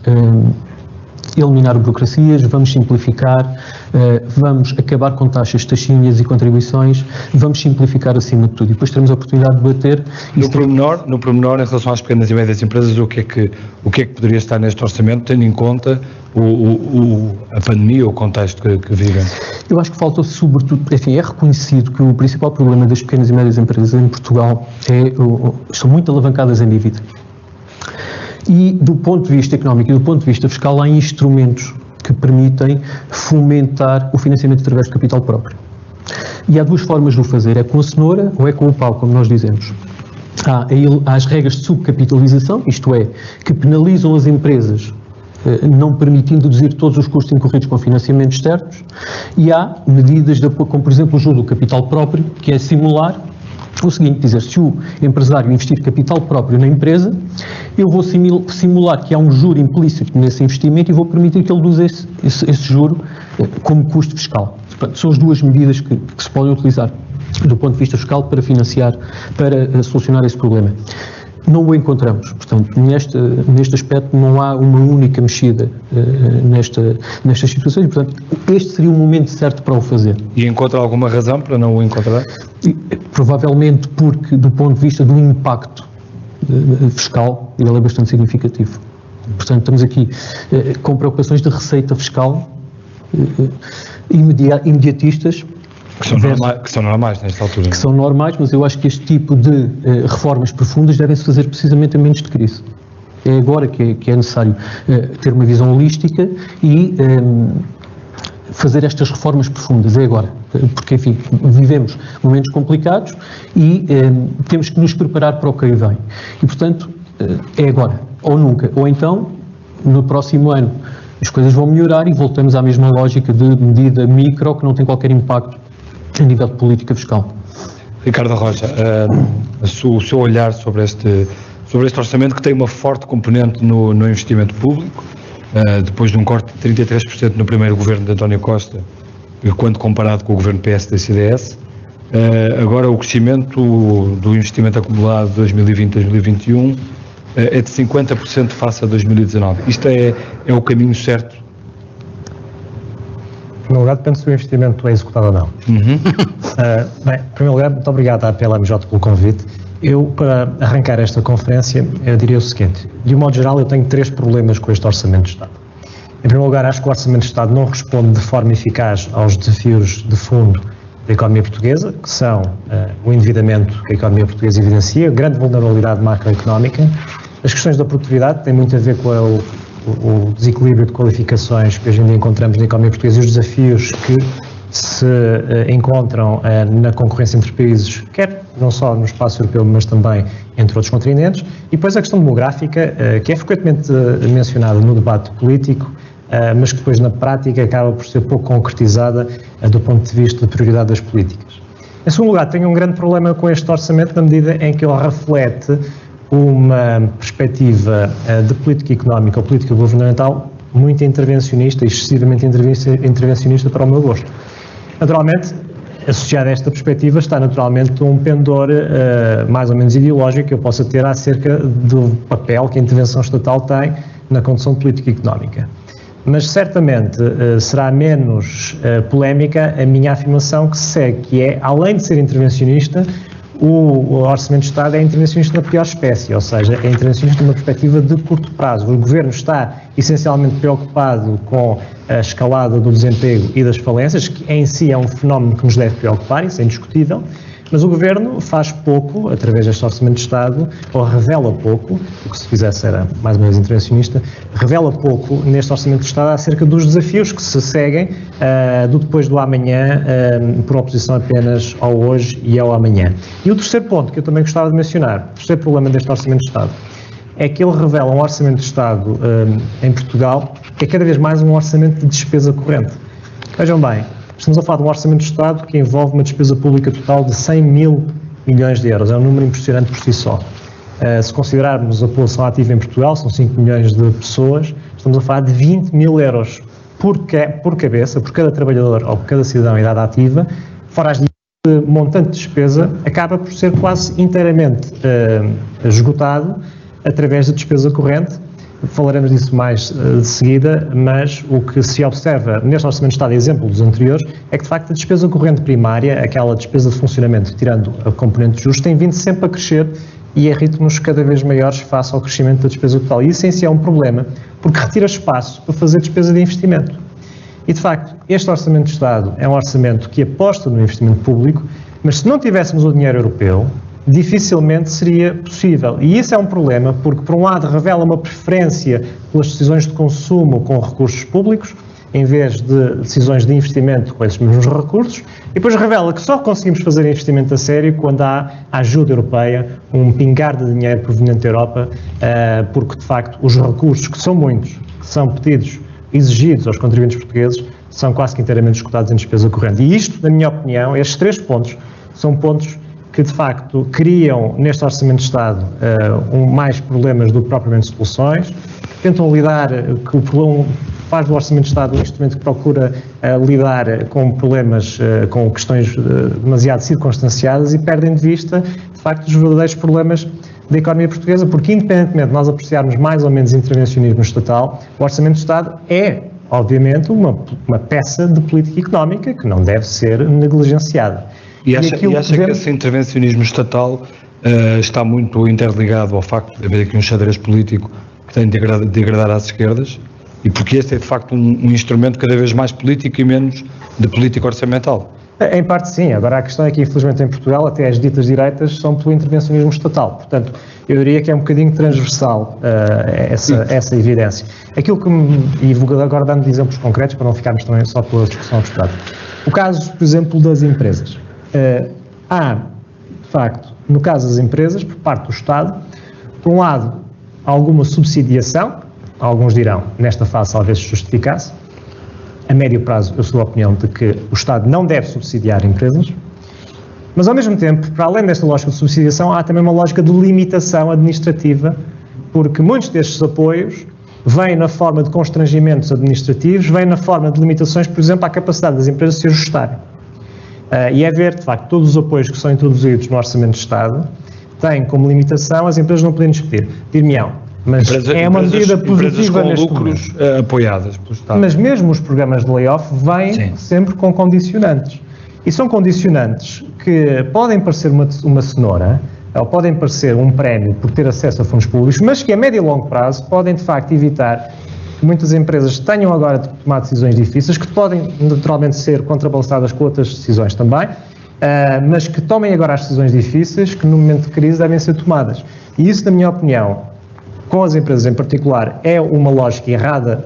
eliminar burocracias, vamos simplificar, vamos acabar com taxas, taxinhas e contribuições, vamos simplificar acima de tudo. E depois teremos a oportunidade de debater. No pormenor, em relação às pequenas e médias empresas, o que é que poderia estar neste orçamento, tendo em conta a pandemia, o contexto que vivem? Eu acho que falta, sobretudo, enfim, é reconhecido que o principal problema das pequenas e médias empresas em Portugal são muito alavancadas em dívida. E do ponto de vista económico e do ponto de vista fiscal há instrumentos que permitem fomentar o financiamento através de capital próprio. E há duas formas de o fazer, é com a cenoura ou é com o pau, como nós dizemos. Há as regras de subcapitalização, isto é, que penalizam as empresas não permitindo deduzir todos os custos incorridos com financiamentos externos, e há medidas de apoio, como por exemplo o juro do capital próprio, que é simular o seguinte, dizer, se o empresário investir capital próprio na empresa, eu vou simular que há um juro implícito nesse investimento e vou permitir que ele use esse juro como custo fiscal. Portanto, são as duas medidas que se podem utilizar do ponto de vista fiscal para financiar, para solucionar esse problema. Não o encontramos, portanto, neste aspecto não há uma única mexida nestas situações, portanto, este seria o momento certo para o fazer. E encontra alguma razão para não o encontrar? Provavelmente porque, do ponto de vista do impacto fiscal, ele é bastante significativo. Portanto, estamos aqui com preocupações de receita fiscal imediatistas, que são normais nesta altura. Que são normais, mas eu acho que este tipo de reformas profundas devem-se fazer precisamente a menos de crise. É agora que é necessário ter uma visão holística e fazer estas reformas profundas, é agora. Porque, enfim, vivemos momentos complicados e temos que nos preparar para o que aí vem. E, portanto, é agora, ou nunca. Ou então, no próximo ano, as coisas vão melhorar e voltamos à mesma lógica de medida micro que não tem qualquer impacto a nível de política fiscal. Ricardo Rocha, o seu olhar sobre este orçamento que tem uma forte componente no investimento público, depois de um corte de 33% no primeiro governo de António Costa, quando comparado com o governo PSD-CDS, agora o crescimento do investimento acumulado de 2020-2021 é de 50% face a 2019. Isto é o caminho certo? Em primeiro lugar, depende se o investimento é executado ou não. Bem, em primeiro lugar, muito obrigado à PLMJ pelo convite. Eu, para arrancar esta conferência, eu diria o seguinte: de um modo geral, eu tenho 3 problemas com este Orçamento de Estado. Em primeiro lugar, acho que o Orçamento de Estado não responde de forma eficaz aos desafios de fundo da economia portuguesa, que são o endividamento que a economia portuguesa evidencia, a grande vulnerabilidade macroeconómica, as questões da produtividade, que têm muito a ver com o desequilíbrio de qualificações que hoje em dia encontramos na economia portuguesa e os desafios que se encontram na concorrência entre países, quer não só no espaço europeu, mas também entre outros continentes, e depois a questão demográfica, que é frequentemente mencionada no debate político, mas que depois na prática acaba por ser pouco concretizada do ponto de vista de prioridade das políticas. Em segundo lugar, tenho um grande problema com este orçamento na medida em que ele reflete uma perspectiva de política económica ou política governamental muito intervencionista, excessivamente intervencionista para o meu gosto. Naturalmente, associado a esta perspectiva está naturalmente um pendor mais ou menos ideológico que eu possa ter acerca do papel que a intervenção estatal tem na condução de política económica. Mas certamente será menos polémica a minha afirmação que segue, que é, além de ser intervencionista, o Orçamento de Estado é intervencionista na pior espécie, ou seja, é intervencionista numa perspectiva de curto prazo. O Governo está essencialmente preocupado com a escalada do desemprego e das falências, que em si é um fenómeno que nos deve preocupar, isso é indiscutível, mas o Governo faz pouco, através deste Orçamento de Estado, ou revela pouco, o que se fizesse era mais uma vez intervencionista, revela pouco neste Orçamento de Estado acerca dos desafios que se seguem do depois do amanhã, por oposição apenas ao hoje e ao amanhã. E o terceiro ponto que eu também gostava de mencionar, o terceiro problema deste Orçamento de Estado, é que ele revela um Orçamento de Estado em Portugal que é cada vez mais um orçamento de despesa corrente. Vejam bem, estamos a falar de um Orçamento de Estado que envolve uma despesa pública total de 100 mil milhões de euros. É um número impressionante por si só. Se considerarmos a população ativa em Portugal, são 5 milhões de pessoas, estamos a falar de 20 mil euros por cabeça, por cada trabalhador ou por cada cidadão em idade ativa, fora as montante de despesa, acaba por ser quase inteiramente esgotado através da despesa corrente. Falaremos disso mais de seguida, mas o que se observa neste Orçamento de Estado, exemplo dos anteriores, é que de facto a despesa corrente primária, aquela despesa de funcionamento, tirando a componente de juros, tem vindo sempre a crescer e a ritmos cada vez maiores face ao crescimento da despesa total. E isso em si é um problema, porque retira espaço para fazer despesa de investimento. E de facto, este Orçamento de Estado é um orçamento que aposta no investimento público, mas se não tivéssemos o dinheiro europeu, dificilmente seria possível. E isso é um problema porque, por um lado, revela uma preferência pelas decisões de consumo com recursos públicos, em vez de decisões de investimento com esses mesmos recursos, e depois revela que só conseguimos fazer investimento a sério quando há ajuda europeia, um pingar de dinheiro proveniente da Europa, porque, de facto, os recursos, que são muitos, que são pedidos, exigidos aos contribuintes portugueses, são quase que inteiramente escutados em despesa corrente. E isto, na minha opinião, estes 3 pontos, são pontos que de facto criam neste Orçamento de Estado mais problemas do que propriamente soluções, tentam lidar, que o problema faz do Orçamento de Estado um instrumento que procura lidar com problemas, com questões demasiado circunstanciadas e perdem de vista, de facto, os verdadeiros problemas da economia portuguesa, porque independentemente de nós apreciarmos mais ou menos intervencionismo estatal, o Orçamento de Estado é, obviamente, uma peça de política económica que não deve ser negligenciada. E acha que esse intervencionismo estatal está muito interligado ao facto de haver aqui um xadrez político que tem de degradar às esquerdas, e porque este é de facto um instrumento cada vez mais político e menos de política orçamental? Em parte sim, agora a questão é que infelizmente em Portugal até as ditas direitas são pelo intervencionismo estatal, portanto eu diria que é um bocadinho transversal essa evidência. Aquilo que e vou agora dando exemplos concretos para não ficarmos também só pela discussão abstrata. O caso, por exemplo, das empresas. Há, de facto, no caso das empresas, por parte do Estado, por um lado, alguma subsidiação, alguns dirão, nesta fase talvez se justificasse. A médio prazo, eu sou da opinião de que o Estado não deve subsidiar empresas, mas ao mesmo tempo, para além desta lógica de subsidiação, há também uma lógica de limitação administrativa, porque muitos destes apoios vêm na forma de constrangimentos administrativos, vêm na forma de limitações, por exemplo, à capacidade das empresas de se ajustarem. E é ver, de facto, todos os apoios que são introduzidos no Orçamento de Estado têm como limitação as empresas não poderem despedir. Dir-me-ão, mas é uma medida positiva neste lucros apoiadas pelo Estado. Mas mesmo os programas de layoff vêm sempre com condicionantes. E são condicionantes que podem parecer uma cenoura, ou podem parecer um prémio por ter acesso a fundos públicos, mas que a médio e longo prazo podem, de facto, evitar que muitas empresas tenham agora de tomar decisões difíceis, que podem naturalmente ser contrabalançadas com outras decisões também, mas que tomem agora as decisões difíceis que no momento de crise devem ser tomadas. E isso, na minha opinião, com as empresas em particular, é uma lógica errada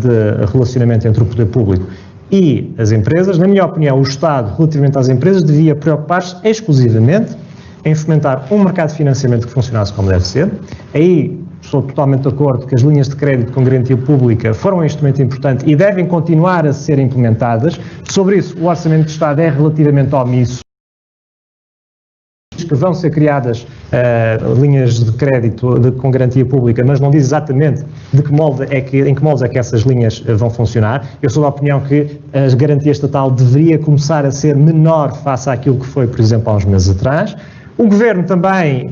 de relacionamento entre o poder público e as empresas. Na minha opinião, o Estado, relativamente às empresas, devia preocupar-se exclusivamente em fomentar um mercado de financiamento que funcionasse como deve ser. Aí estou totalmente de acordo que as linhas de crédito com garantia pública foram um instrumento importante e devem continuar a ser implementadas. Sobre isso, o Orçamento de Estado é relativamente omisso. Que vão ser criadas linhas de crédito com garantia pública, mas não diz exatamente em que moldes é que essas linhas vão funcionar. Eu sou da opinião que a garantia estatal deveria começar a ser menor face àquilo que foi, por exemplo, há uns meses atrás. O Governo também,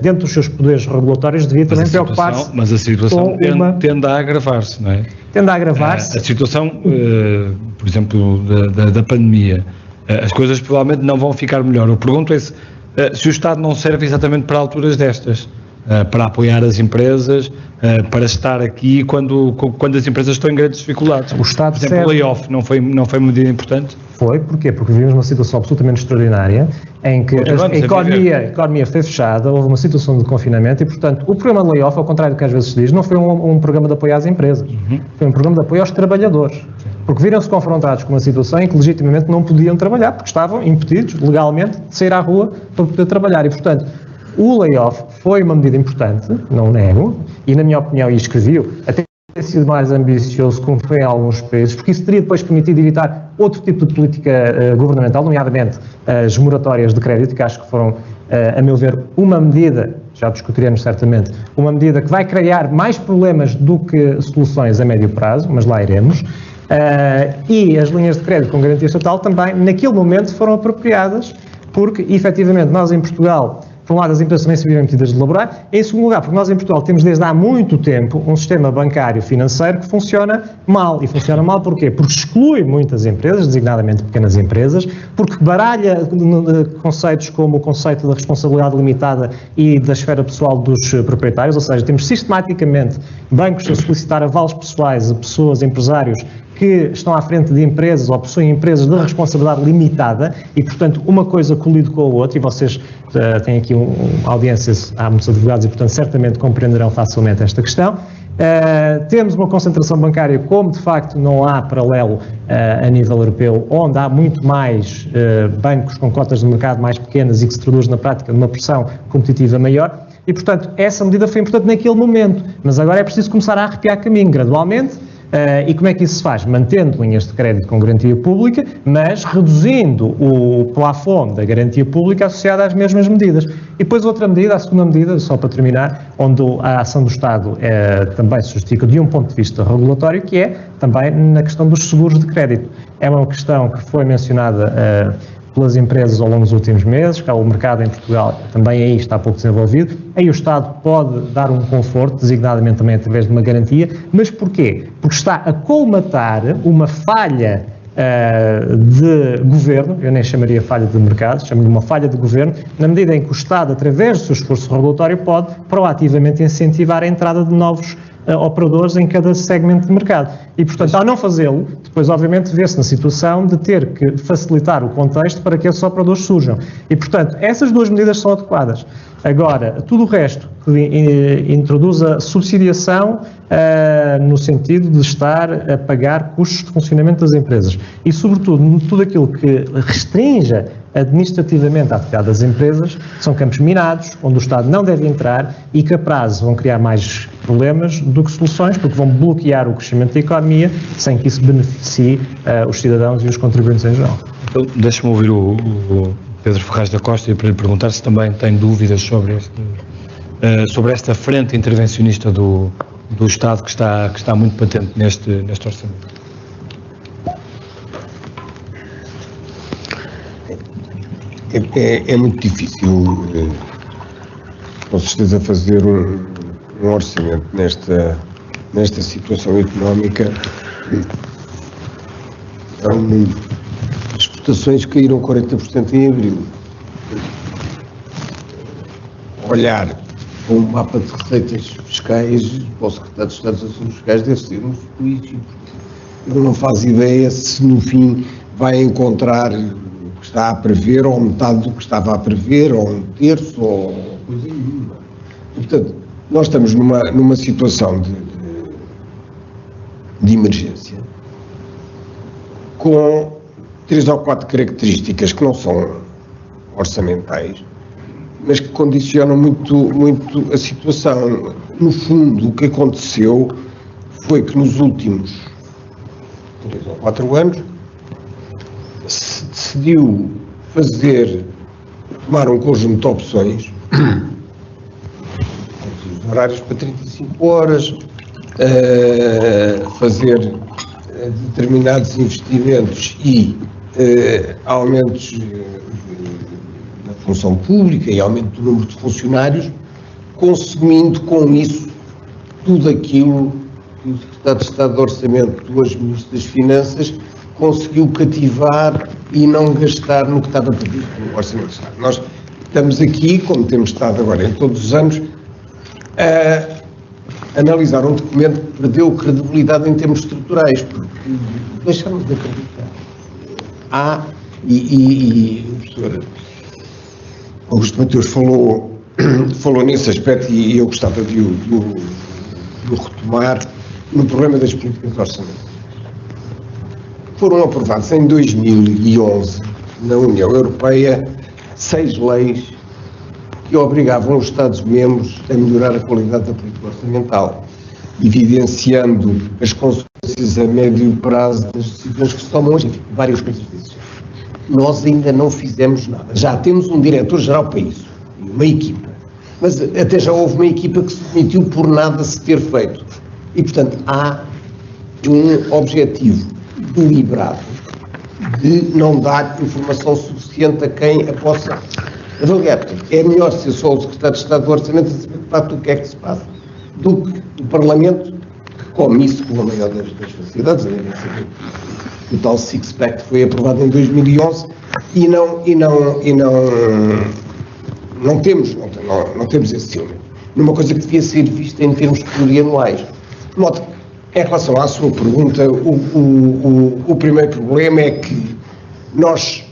dentro dos seus poderes regulatórios, devia também preocupar-se. Mas a situação tende a agravar-se, não é? Tende a agravar-se. A situação, por exemplo, da pandemia, as coisas provavelmente não vão ficar melhor. Eu pergunto é se se o Estado não serve exatamente para alturas destas, para apoiar as empresas, para estar aqui quando as empresas estão em grandes dificuldades. O Estado por exemplo, o layoff não foi uma medida importante? Foi, porquê? Porque vivemos uma situação absolutamente extraordinária em que a economia foi fechada, houve uma situação de confinamento e, portanto, o programa de layoff, ao contrário do que às vezes se diz, não foi um programa de apoio às empresas, foi um programa de apoio aos trabalhadores, porque viram-se confrontados com uma situação em que legitimamente não podiam trabalhar, porque estavam impedidos legalmente de sair à rua para poder trabalhar e, portanto, o layoff foi uma medida importante, não nego, e na minha opinião, e escrevi-o, até ter sido mais ambicioso, como foi em alguns países, porque isso teria depois permitido evitar outro tipo de política governamental, nomeadamente as moratórias de crédito, que acho que foram, a meu ver, uma medida, já discutiremos certamente, uma medida que vai criar mais problemas do que soluções a médio prazo, mas lá iremos. E as linhas de crédito com garantia estatal também, naquele momento, foram apropriadas, porque, efetivamente, nós em Portugal, por um lado, as empresas também se viram metidas de elaborar. Em segundo lugar, porque nós em Portugal temos desde há muito tempo um sistema bancário financeiro que funciona mal. E funciona mal porquê? Porque exclui muitas empresas, designadamente pequenas empresas, porque baralha conceitos como o conceito da responsabilidade limitada e da esfera pessoal dos proprietários, ou seja, temos sistematicamente bancos a solicitar avalos pessoais a pessoas, empresários, que estão à frente de empresas ou possuem empresas de responsabilidade limitada e, portanto, uma coisa colide com a outra, e vocês têm aqui audiências, há muitos advogados e, portanto, certamente compreenderão facilmente esta questão. Temos uma concentração bancária como, de facto, não há paralelo a nível europeu, onde há muito mais bancos com cotas de mercado mais pequenas e que se traduz na prática numa pressão competitiva maior. E, portanto, essa medida foi importante naquele momento, mas agora é preciso começar a arrepiar caminho gradualmente. E como é que isso se faz? Mantendo linhas de crédito com garantia pública, mas reduzindo o plafond da garantia pública associada às mesmas medidas. E depois outra medida, a segunda medida, só para terminar, onde a ação do Estado também se justifica de um ponto de vista regulatório, que é também na questão dos seguros de crédito. É uma questão que foi mencionada pelas empresas ao longo dos últimos meses, que o mercado em Portugal também aí está pouco desenvolvido, aí o Estado pode dar um conforto, designadamente também através de uma garantia, mas porquê? Porque está a colmatar uma falha de governo, eu nem chamaria falha de mercado, chamo-lhe uma falha de governo, na medida em que o Estado, através do seu esforço regulatório, pode proativamente incentivar a entrada de novos operadores em cada segmento de mercado. E, portanto, ao não fazê-lo, depois, obviamente, vê-se na situação de ter que facilitar o contexto para que esses operadores surjam. E, portanto, essas duas medidas são adequadas. Agora, tudo o resto que introduz a subsidiação no sentido de estar a pagar custos de funcionamento das empresas e, sobretudo, tudo aquilo que restrinja administrativamente a atividade das empresas, são campos minados, onde o Estado não deve entrar e que a prazo vão criar mais problemas do que soluções, porque vão bloquear o crescimento da economia sem que isso beneficie os cidadãos e os contribuintes em geral. Então, deixa-me ouvir o Pedro Ferraz da Costa e para lhe perguntar se também tem dúvidas sobre esta frente intervencionista do Estado que está muito patente neste orçamento. É muito difícil, com certeza, fazer um orçamento nesta situação económica. As exportações caíram 40% em abril. Olhar para um mapa de receitas fiscais, para o secretário de Estado dos Assuntos Fiscais, deve ser um suplício. Ele não faz ideia se no fim vai encontrar o que está a prever, ou metade do que estava a prever, ou um terço, ou coisa nenhuma. Portanto, nós estamos numa situação de emergência, com 3 ou 4 características que não são orçamentais, mas que condicionam muito a situação. No fundo, o que aconteceu foi que nos últimos 3 ou 4 anos se decidiu tomar um conjunto de opções, horários para 35 horas, fazer determinados investimentos e aumentos na função pública e aumento do número de funcionários, consumindo com isso tudo aquilo que o Secretário de Estado do Orçamento, o ex-Ministro das Finanças, conseguiu cativar e não gastar no que estava previsto no Orçamento de Estado. Nós estamos aqui, como temos estado agora em todos os anos, a analisar um documento que perdeu credibilidade em termos estruturais, porque deixamos de acreditar. O professor Augusto Mateus falou nesse aspecto e eu gostava de o retomar no problema das políticas de orçamento. Foram aprovadas em 2011 na União Europeia 6 leis que obrigavam os Estados-membros a melhorar a qualidade da política orçamental, evidenciando as consequências a médio prazo das decisões que se tomam hoje, várias coisas disso. Nós ainda não fizemos nada. Já temos um diretor-geral para isso, uma equipa. Mas até já houve uma equipa que se demitiu por nada se ter feito. E, portanto, há um objetivo deliberado de não dar informação suficiente a quem a possa avaliar. É melhor ser só o Secretário de Estado do Orçamento a saber de facto o que é que se passa, do que o Parlamento, que come isso com a maior das facilidades. O tal Six-Pack foi aprovado em 2011 e não temos esse ciúme. Numa coisa que devia ser vista em termos plurianuais. De modo que, em relação à sua pergunta, o primeiro problema é que nós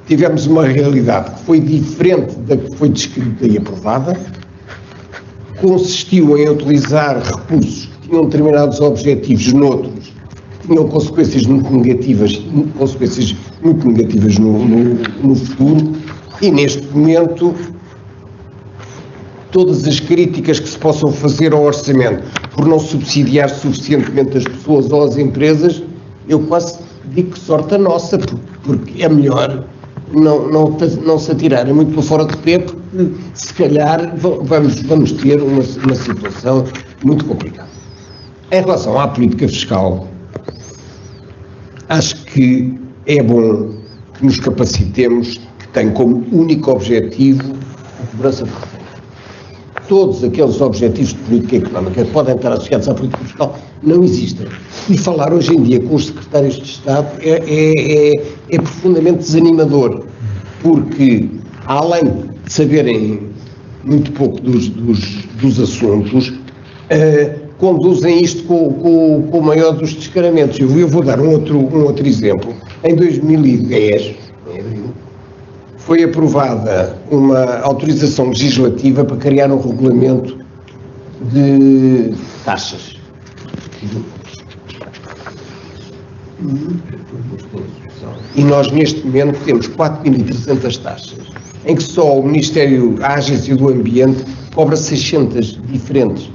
tivemos uma realidade que foi diferente da que foi descrita e aprovada, consistiu em utilizar recursos que tinham determinados objetivos noutros, que tinham consequências muito negativas no futuro, e neste momento todas as críticas que se possam fazer ao orçamento por não subsidiar suficientemente as pessoas ou as empresas, eu quase digo que sorte a nossa, porque é melhor não se atirarem muito para fora do pé, porque se calhar vamos ter uma situação muito complicada. Em relação à política fiscal, acho que é bom que nos capacitemos, que tem como único objetivo a cobrança de receitas. Todos aqueles objetivos de política económica que podem estar associados à política fiscal não existem. E falar hoje em dia com os secretários de Estado é profundamente desanimador, porque, além de saberem muito pouco dos assuntos, conduzem isto com o maior dos descaramentos. Eu vou dar um outro exemplo. Em 2010, foi aprovada uma autorização legislativa para criar um regulamento de taxas. E nós, neste momento, temos 4.300 taxas, em que só o Ministério, a Agência do Ambiente, cobra 600 diferentes.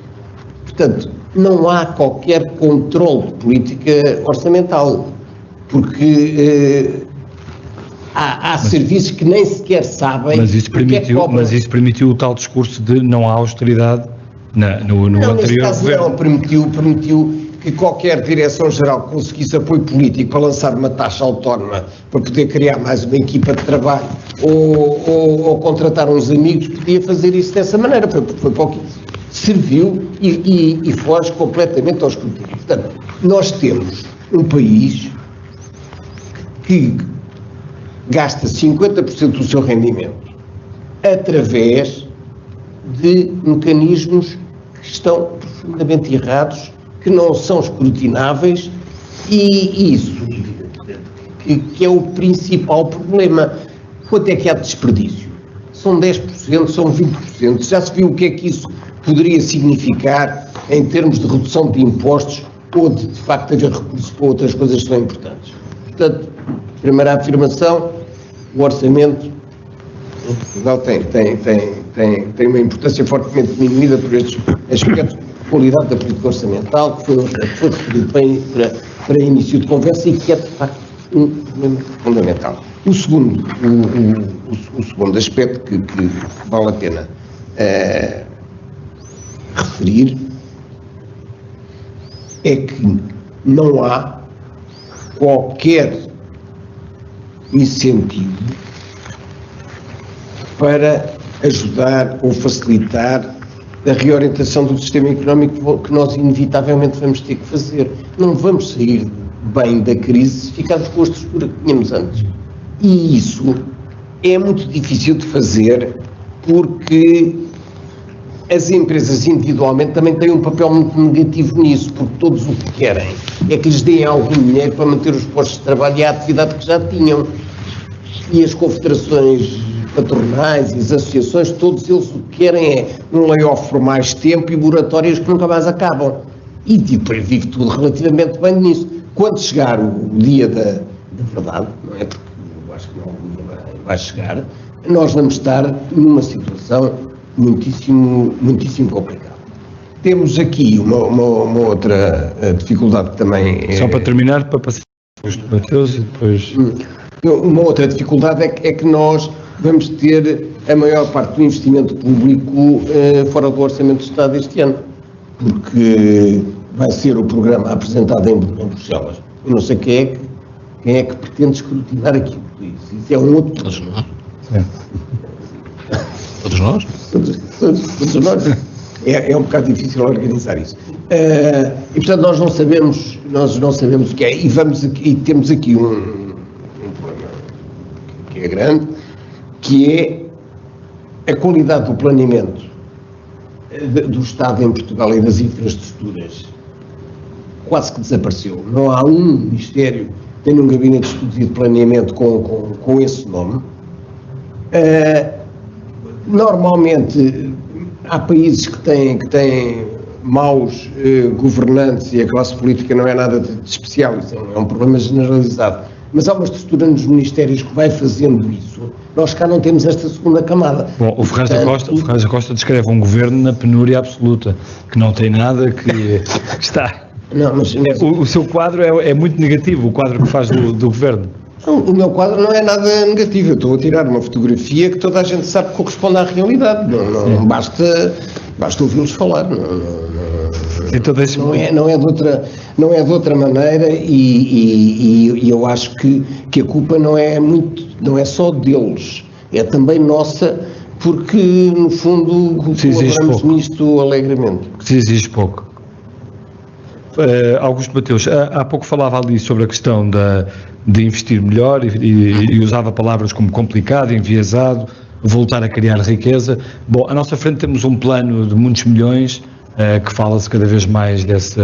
Portanto, não há qualquer controle de política orçamental, porque há serviços que nem sequer sabem. Mas isso permitiu o tal discurso de não há austeridade no anterior caso governo. Não, permitiu que qualquer direção-geral que conseguisse apoio político para lançar uma taxa autónoma para poder criar mais uma equipa de trabalho ou contratar uns amigos, podia fazer isso dessa maneira. Foi para o que serviu e foge completamente ao escrutínio. Portanto, nós temos um país que gasta 50% do seu rendimento através de mecanismos que estão profundamente errados, que não são escrutináveis, e isso que é o principal problema. Quanto é que há de desperdício? São 10%, são 20%, já se viu o que é que isso poderia significar em termos de redução de impostos ou de facto haver recursos para outras coisas que são importantes. Portanto, primeira afirmação, o orçamento em Portugal tem uma importância fortemente diminuída por estes aspectos de qualidade da política orçamental, que foi referido bem para início de conversa e que é de facto um problema fundamental. O segundo aspecto que vale a pena referir é que não há qualquer incentivo para ajudar ou facilitar a reorientação do sistema económico que nós inevitavelmente vamos ter que fazer. Não vamos sair bem da crise se ficarmos com a estrutura que tínhamos antes. E isso é muito difícil de fazer porque as empresas individualmente também têm um papel muito negativo nisso, porque todos o que querem é que lhes deem algum dinheiro para manter os postos de trabalho e a atividade que já tinham. E as confederações patronais e as associações, todos eles o que querem é um layoff por mais tempo e moratórias que nunca mais acabam. E depois vive tudo relativamente bem nisso. Quando chegar o dia da verdade, não é? Porque eu acho que não vai chegar, nós vamos estar numa situação muitíssimo complicada. Temos aqui uma outra dificuldade que também é... Só para terminar, para passar os Mateus e depois... Uma outra dificuldade é que nós vamos ter a maior parte do investimento público fora do Orçamento do Estado este ano, porque vai ser o programa apresentado em Bruxelas. Eu não sei quem é que pretende escrutinar aquilo. Isso é um outro... Todos nós. Todos nós? Todos nós. É um bocado difícil organizar isso. E portanto nós não sabemos o que é. E temos aqui um problema que é grande, que é a qualidade do planeamento do Estado em Portugal e das infraestruturas quase que desapareceu. Não há um ministério que tenha um gabinete de estudos e de planeamento com esse nome. Normalmente há países que têm maus governantes e a classe política não é nada de especial, isso é um problema generalizado. Mas há uma estrutura nos ministérios que vai fazendo isso. Nós cá não temos esta segunda camada. Bom, o Ferraz da Costa descreve um governo na penúria absoluta, que não tem nada, que está... Não, mas o seu quadro é muito negativo, o quadro que faz do governo. Não, o meu quadro não é nada negativo. Eu estou a tirar uma fotografia que toda a gente sabe que corresponde à realidade. Não basta ouvi-los falar. Não é de outra maneira e eu acho que a culpa não é só deles, é também nossa, porque no fundo colaboramos nisto alegremente. Se exige pouco. Augusto Mateus, há pouco falava ali sobre a questão de investir melhor e usava palavras como complicado, enviesado, voltar a criar riqueza. Bom, à nossa frente temos um plano de muitos milhões que fala-se cada vez mais desse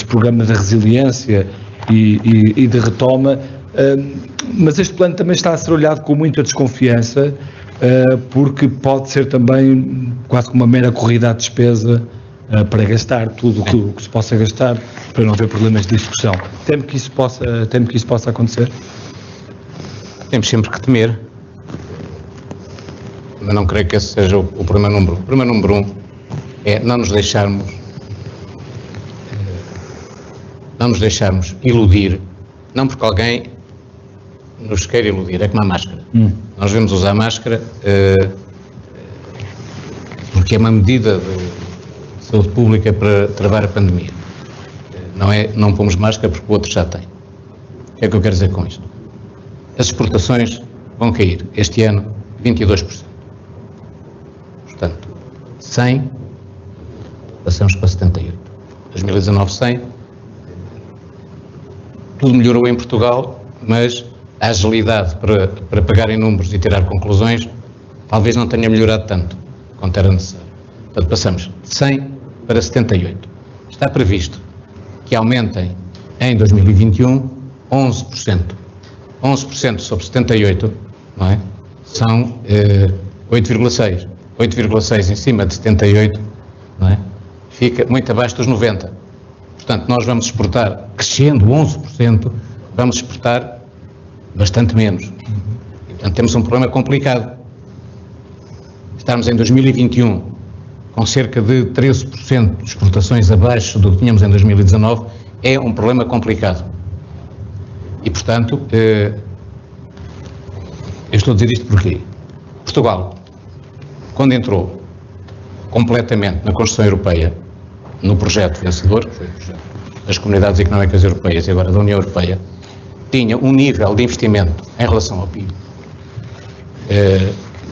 programa de resiliência e de retoma, mas este plano também está a ser olhado com muita desconfiança, porque pode ser também quase como uma mera corrida à despesa para gastar tudo o que se possa gastar, para não haver problemas de execução. Temo que isso possa acontecer? Temos sempre que temer, mas não creio que esse seja o problema número 1. O problema número 1 é não nos deixarmos iludir, não porque alguém nos queira iludir, é como a máscara. Nós devemos usar máscara porque é uma medida de saúde pública para travar a pandemia. Não pomos máscara porque o outro já tem. O que é que eu quero dizer com isto? As exportações vão cair este ano 22%. Portanto, 100, passamos para 78. 2019, 100. Tudo melhorou em Portugal, mas a agilidade para pegar em números e tirar conclusões talvez não tenha melhorado tanto quanto era necessário. Portanto, passamos de 100 para 78. Está previsto que aumentem em 2021 11%. 11% sobre 78, não é? São 8,6. 8,6 em cima de 78, não é? Fica muito abaixo dos 90. Portanto, nós vamos exportar, crescendo 11%, vamos exportar bastante menos. E, portanto, temos um problema complicado. Estarmos em 2021 com cerca de 13% de exportações abaixo do que tínhamos em 2019 é um problema complicado. E, portanto, eu estou a dizer isto porquê? Portugal, quando entrou completamente na construção europeia, no projeto vencedor, que foi o projeto das Comunidades Económicas Europeias e agora da União Europeia, tinha um nível de investimento em relação ao PIB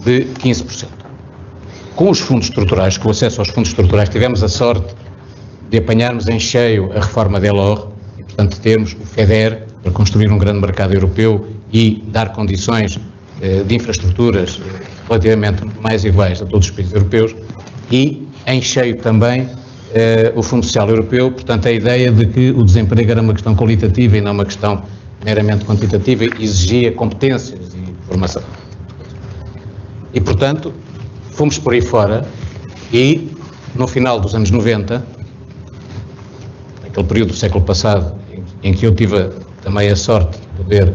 de 15%. Com os fundos estruturais, com o acesso aos fundos estruturais, tivemos a sorte de apanharmos em cheio a reforma da LOR e, portanto, termos o FEDER para construir um grande mercado europeu e dar condições de infraestruturas relativamente mais iguais a todos os países europeus e em cheio também o Fundo Social Europeu, portanto a ideia de que o desemprego era uma questão qualitativa e não uma questão meramente quantitativa, exigia competências e formação. E portanto fomos por aí fora e no final dos anos 90, naquele período do século passado em que eu tive também a sorte de poder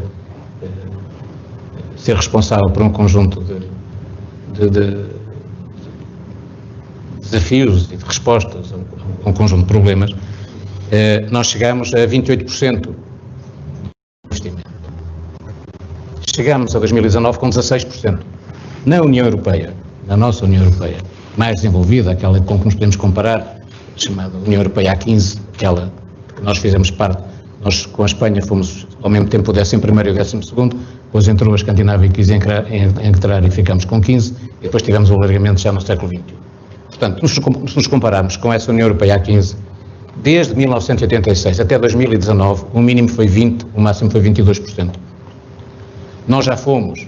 ser responsável por um conjunto de desafios e de respostas a um conjunto de problemas, nós chegamos a 28% de investimento. Chegamos a 2019 com 16%. Na União Europeia, na nossa União Europeia, mais desenvolvida, aquela com que nos podemos comparar, chamada União Europeia A15, aquela que nós fizemos parte, nós com a Espanha fomos ao mesmo tempo o 11º e o 12º, depois entrou a Escandinávia e quis entrar e ficamos com 15, e depois tivemos o alargamento já no século XXI. Portanto, se nos compararmos com essa União Europeia A15, desde 1986 até 2019, o mínimo foi 20%, o máximo foi 22%. Nós já fomos,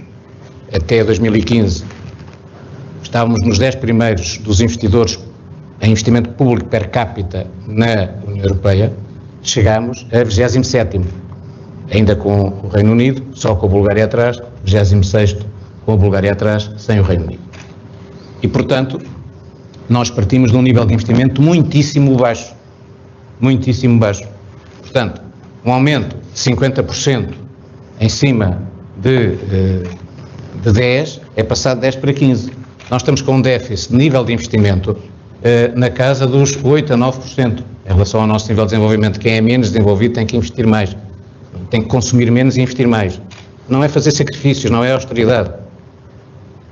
até 2015, estávamos nos 10 primeiros dos investidores em investimento público per capita na União Europeia, chegámos a 27º, ainda com o Reino Unido, só com a Bulgária atrás, 26º com a Bulgária atrás, sem o Reino Unido. E, portanto, nós partimos de um nível de investimento muitíssimo baixo. Muitíssimo baixo. Portanto, um aumento de 50% em cima de 10 é passar de 10 para 15. Nós estamos com um déficit de nível de investimento na casa dos 8 a 9%. Em relação ao nosso nível de desenvolvimento, quem é menos desenvolvido tem que investir mais. Tem que consumir menos e investir mais. Não é fazer sacrifícios, não é austeridade.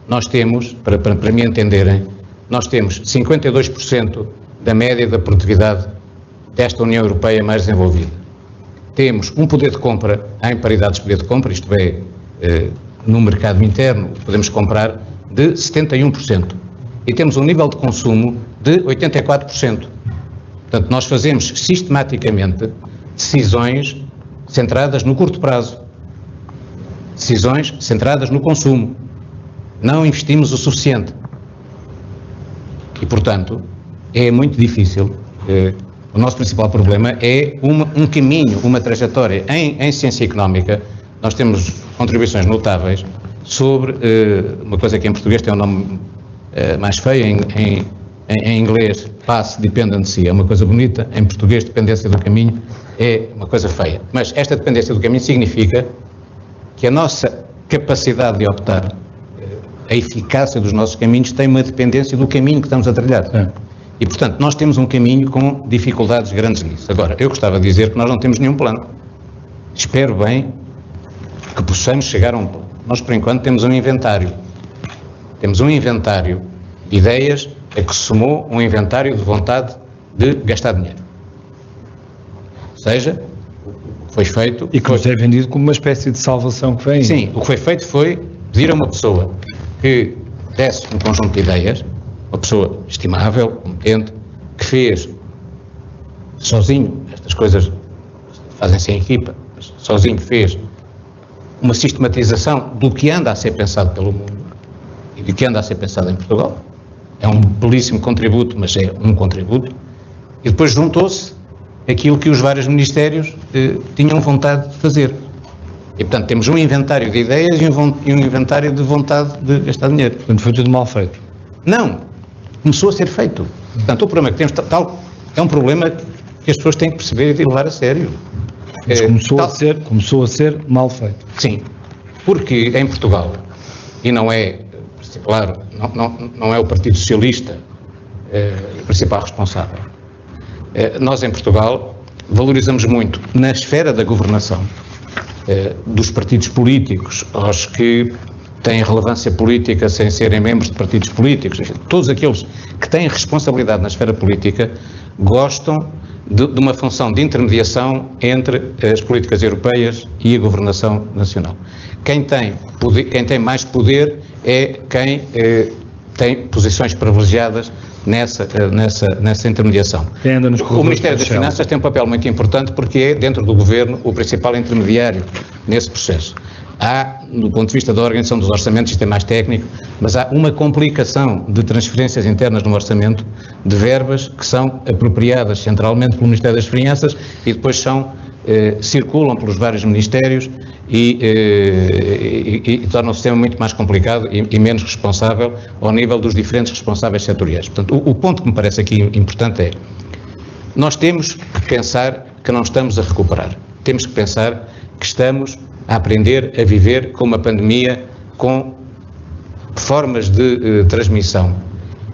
Nós temos, para me entenderem, nós temos 52% da média da produtividade desta União Europeia mais desenvolvida. Temos um poder de compra, em paridades de poder de compra, isto é, no mercado interno, podemos comprar de 71%. E temos um nível de consumo de 84%. Portanto, nós fazemos sistematicamente decisões centradas no curto prazo, decisões centradas no consumo. Não investimos o suficiente. E, portanto, é muito difícil. O nosso principal problema é um caminho, uma trajetória. Em ciência económica, nós temos contribuições notáveis sobre uma coisa que em português tem um nome mais feio, em inglês, path dependency, é uma coisa bonita, em português, dependência do caminho, é uma coisa feia. Mas esta dependência do caminho significa que a nossa capacidade de optar, a eficácia dos nossos caminhos tem uma dependência do caminho que estamos a trilhar. E, portanto, nós temos um caminho com dificuldades grandes nisso. Agora, eu gostava de dizer que nós não temos nenhum plano. Espero bem que possamos chegar a um plano. Nós, por enquanto, temos um inventário. Temos um inventário de ideias a que se somou um inventário de vontade de gastar dinheiro. Ou seja, o que foi feito... E que nos é vendido como uma espécie de salvação que vem. Sim, o que foi feito foi pedir a uma pessoa que desse um conjunto de ideias, uma pessoa estimável, competente, que fez sozinho, estas coisas fazem-se em equipa, mas sozinho fez uma sistematização do que anda a ser pensado pelo mundo e do que anda a ser pensado em Portugal. É um belíssimo contributo, mas é um contributo. E depois juntou-se aquilo que os vários ministérios tinham vontade de fazer. E, portanto, temos um inventário de ideias e um inventário de vontade de gastar dinheiro. Portanto, foi tudo mal feito. Não. Começou a ser feito. Portanto, o problema que temos é um problema que as pessoas têm que perceber e levar a sério. Mas começou a ser mal feito. Sim. Porque em Portugal, e não é, claro, não é o Partido Socialista o principal responsável. Nós em Portugal valorizamos muito, na esfera da governação, dos partidos políticos, aos que têm relevância política sem serem membros de partidos políticos, todos aqueles que têm responsabilidade na esfera política gostam de uma função de intermediação entre as políticas europeias e a governação nacional. Quem tem mais poder é quem tem posições privilegiadas nessa intermediação. O Ministério das Finanças tem um papel muito importante porque é, dentro do Governo, o principal intermediário nesse processo. Há, do ponto de vista da organização dos orçamentos, isto é mais técnico, mas há uma complicação de transferências internas no orçamento de verbas que são apropriadas centralmente pelo Ministério das Finanças e depois circulam pelos vários ministérios e torna o sistema muito mais complicado e menos responsável ao nível dos diferentes responsáveis setoriais. Portanto, o ponto que me parece aqui importante é, nós temos que pensar que não estamos a recuperar, temos que pensar que estamos a aprender a viver com uma pandemia, com formas de transmissão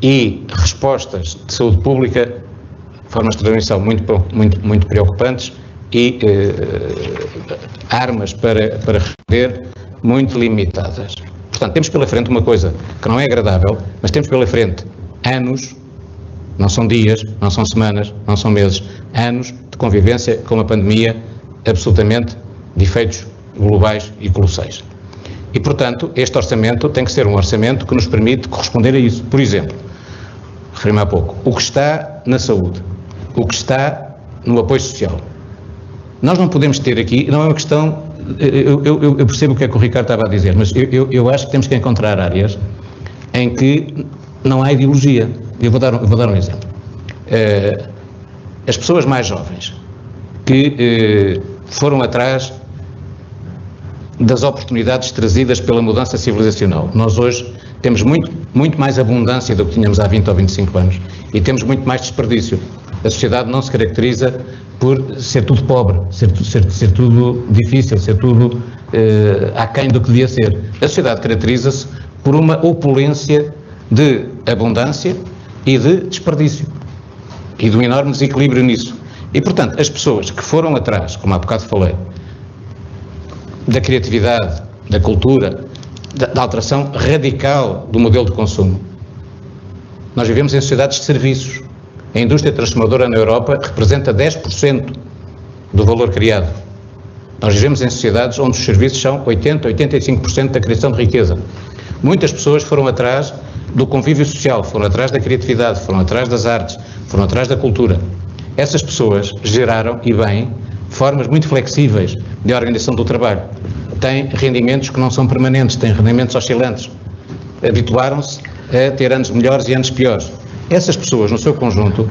e respostas de saúde pública, formas de transmissão muito preocupantes e armas para responder muito limitadas. Portanto, temos pela frente uma coisa que não é agradável, mas temos pela frente anos, não são dias, não são semanas, não são meses, anos de convivência com uma pandemia absolutamente de efeitos globais e colossais. E, portanto, este orçamento tem que ser um orçamento que nos permite corresponder a isso. Por exemplo, referi-me há pouco, o que está na saúde, o que está no apoio social. Nós não podemos ter aqui, não é uma questão, eu percebo o que é que o Ricardo estava a dizer, mas eu acho que temos que encontrar áreas em que não há ideologia. Eu vou dar um exemplo. As pessoas mais jovens que foram atrás das oportunidades trazidas pela mudança civilizacional. Nós hoje temos muito mais abundância do que tínhamos há 20 ou 25 anos e temos muito mais desperdício. A sociedade não se caracteriza por ser tudo pobre, ser tudo difícil, ser tudo aquém do que devia ser. A sociedade caracteriza-se por uma opulência de abundância e de desperdício e de um enorme desequilíbrio nisso. E, portanto, as pessoas que foram atrás, como há bocado falei, da criatividade, da cultura, da alteração radical do modelo de consumo. Nós vivemos em sociedades de serviços. A indústria transformadora na Europa representa 10% do valor criado. Nós vivemos em sociedades onde os serviços são 80%, 85% da criação de riqueza. Muitas pessoas foram atrás do convívio social, foram atrás da criatividade, foram atrás das artes, foram atrás da cultura. Essas pessoas geraram, e bem, formas muito flexíveis de organização do trabalho. Têm rendimentos que não são permanentes, têm rendimentos oscilantes. Habituaram-se a ter anos melhores e anos piores. Essas pessoas, no seu conjunto,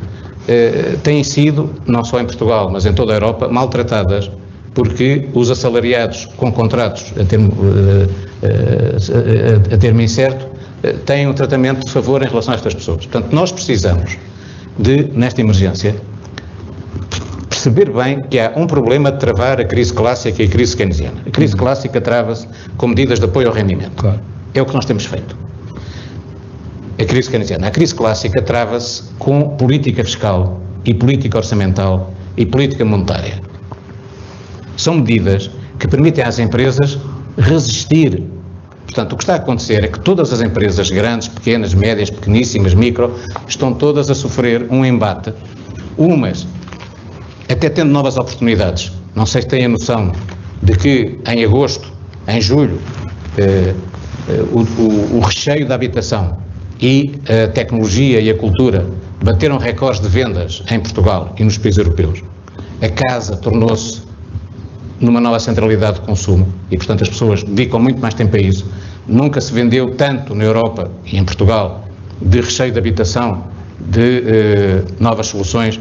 têm sido, não só em Portugal, mas em toda a Europa, maltratadas porque os assalariados com contratos a termo incerto têm um tratamento de favor em relação a estas pessoas. Portanto, nós precisamos de, nesta emergência, perceber bem que há um problema de travar a crise clássica e a crise keynesiana. A crise clássica trava-se com medidas de apoio ao rendimento. Claro. É o que nós temos feito. A crise keynesiana. A crise clássica trava-se com política fiscal e política orçamental e política monetária. São medidas que permitem às empresas resistir. Portanto, o que está a acontecer é que todas as empresas, grandes, pequenas, médias, pequeníssimas, micro, estão todas a sofrer um embate, umas até tendo novas oportunidades. Não sei se têm a noção de que em agosto, em julho, o recheio da habitação e a tecnologia e a cultura bateram recordes de vendas em Portugal e nos países europeus. A casa tornou-se numa nova centralidade de consumo e, portanto, as pessoas dedicam muito mais tempo a isso. Nunca se vendeu tanto na Europa e em Portugal de recheio de habitação, de novas soluções.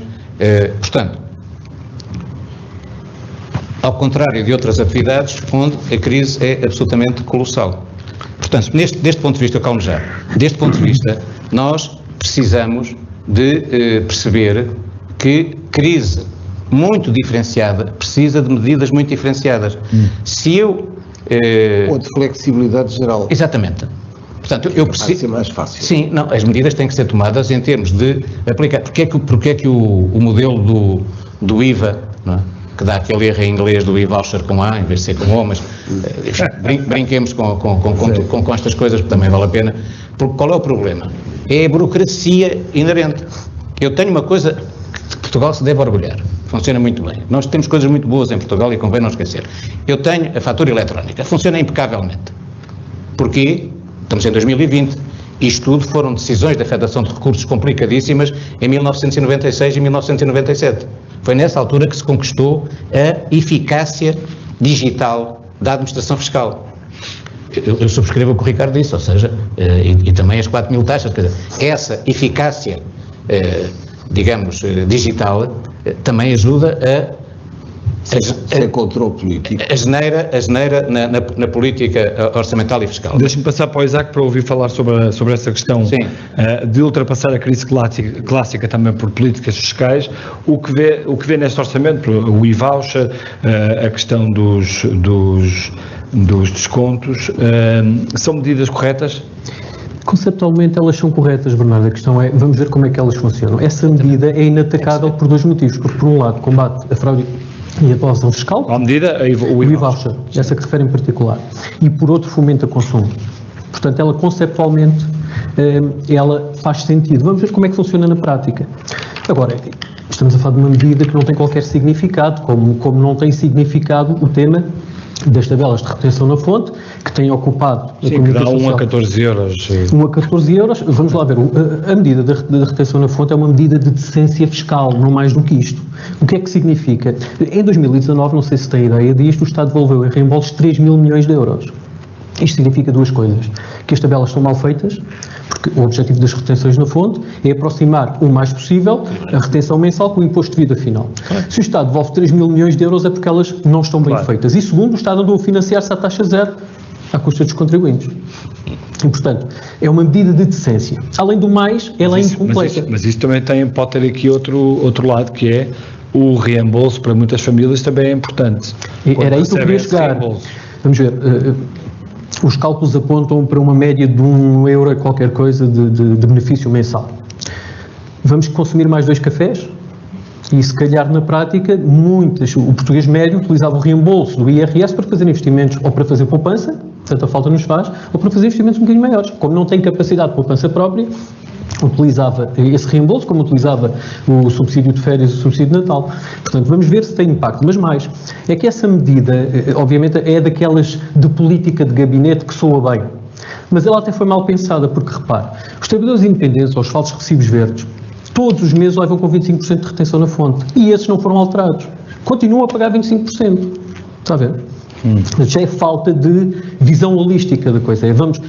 Portanto, ao contrário de outras atividades onde a crise é absolutamente colossal. Portanto, deste ponto de vista, calmo já, deste ponto de vista, nós precisamos de perceber que crise muito diferenciada precisa de medidas muito diferenciadas. Se eu... ou de flexibilidade geral. Exatamente. Portanto, eu preciso... Vai ser mais fácil. Sim, não, as medidas têm que ser tomadas em termos de aplicar... Porque é que o modelo do IVA, não é? Que dá aquele erro em inglês do e-voucher com A, em vez de ser com O, mas brinquemos com estas coisas, porque também vale a pena. Porque qual é o problema? É a burocracia inerente. Eu tenho uma coisa que Portugal se deve orgulhar, funciona muito bem. Nós temos coisas muito boas em Portugal e convém não esquecer. Eu tenho a fatura eletrónica, funciona impecavelmente. Porquê? Estamos em 2020. Isto tudo foram decisões da Federação de Recursos complicadíssimas em 1996 e 1997. Foi nessa altura que se conquistou a eficácia digital da administração fiscal. Eu subscrevo o que o Ricardo disse, ou seja, e também as 4.000 taxas, quer dizer, essa eficácia, digamos, digital, também ajuda sem controle político. A geneira na política orçamental e fiscal. Deixa-me passar para o Isaac para ouvir falar sobre essa questão de ultrapassar a crise clássica também por políticas fiscais. O que vê neste orçamento, o e-voucher, a questão dos descontos, são medidas corretas? Conceptualmente elas são corretas, Bernardo. A questão é, vamos ver como é que elas funcionam. Essa medida é inatacável por dois motivos. Porque, por um lado, combate a fraude e a evasão fiscal. A medida, o e-voucher, essa que refere em particular. E, por outro, fomenta consumo. Portanto, ela conceptualmente, ela faz sentido. Vamos ver como é que funciona na prática. Agora, estamos a falar de uma medida que não tem qualquer significado, como não tem significado o tema das tabelas de retenção na fonte, que têm ocupado... Sim, que dá 1 a 14 euros. 1 a 14 euros, vamos lá ver, a medida da retenção na fonte é uma medida de decência fiscal, não mais do que isto. O que é que significa? Em 2019, não sei se tem ideia disto, o Estado devolveu em reembolsos 3 mil milhões de euros. Isto significa duas coisas, que as tabelas são mal feitas, porque o objetivo das retenções na fonte é aproximar o mais possível a retenção mensal com o imposto de vida final. Se o Estado devolve 3 mil milhões de euros é porque elas não estão bem feitas. E segundo, o Estado andou a financiar-se à taxa zero, à custa dos contribuintes. E, portanto, é uma medida de decência. Além do mais, ela é incompleta. Mas isso também pode ter aqui outro lado, que é o reembolso para muitas famílias também é importante. Era aí que eu queria chegar. Vamos ver... os cálculos apontam para uma média de 1 euro qualquer coisa de benefício mensal. Vamos consumir mais 2 cafés? E se calhar na prática, o português médio utilizava o reembolso do IRS para fazer investimentos ou para fazer poupança, tanta falta nos faz, ou para fazer investimentos um bocadinho maiores. Como não tem capacidade de poupança própria, utilizava esse reembolso, como utilizava o subsídio de férias e o subsídio de Natal. Portanto, vamos ver se tem impacto. Mas mais, é que essa medida, obviamente, é daquelas de política de gabinete que soa bem. Mas ela até foi mal pensada, porque, repare, os trabalhadores independentes, ou os falsos recibos verdes, todos os meses levam com 25% de retenção na fonte. E esses não foram alterados. Continuam a pagar 25%. Está a ver? Já é falta de visão holística da coisa. Vamos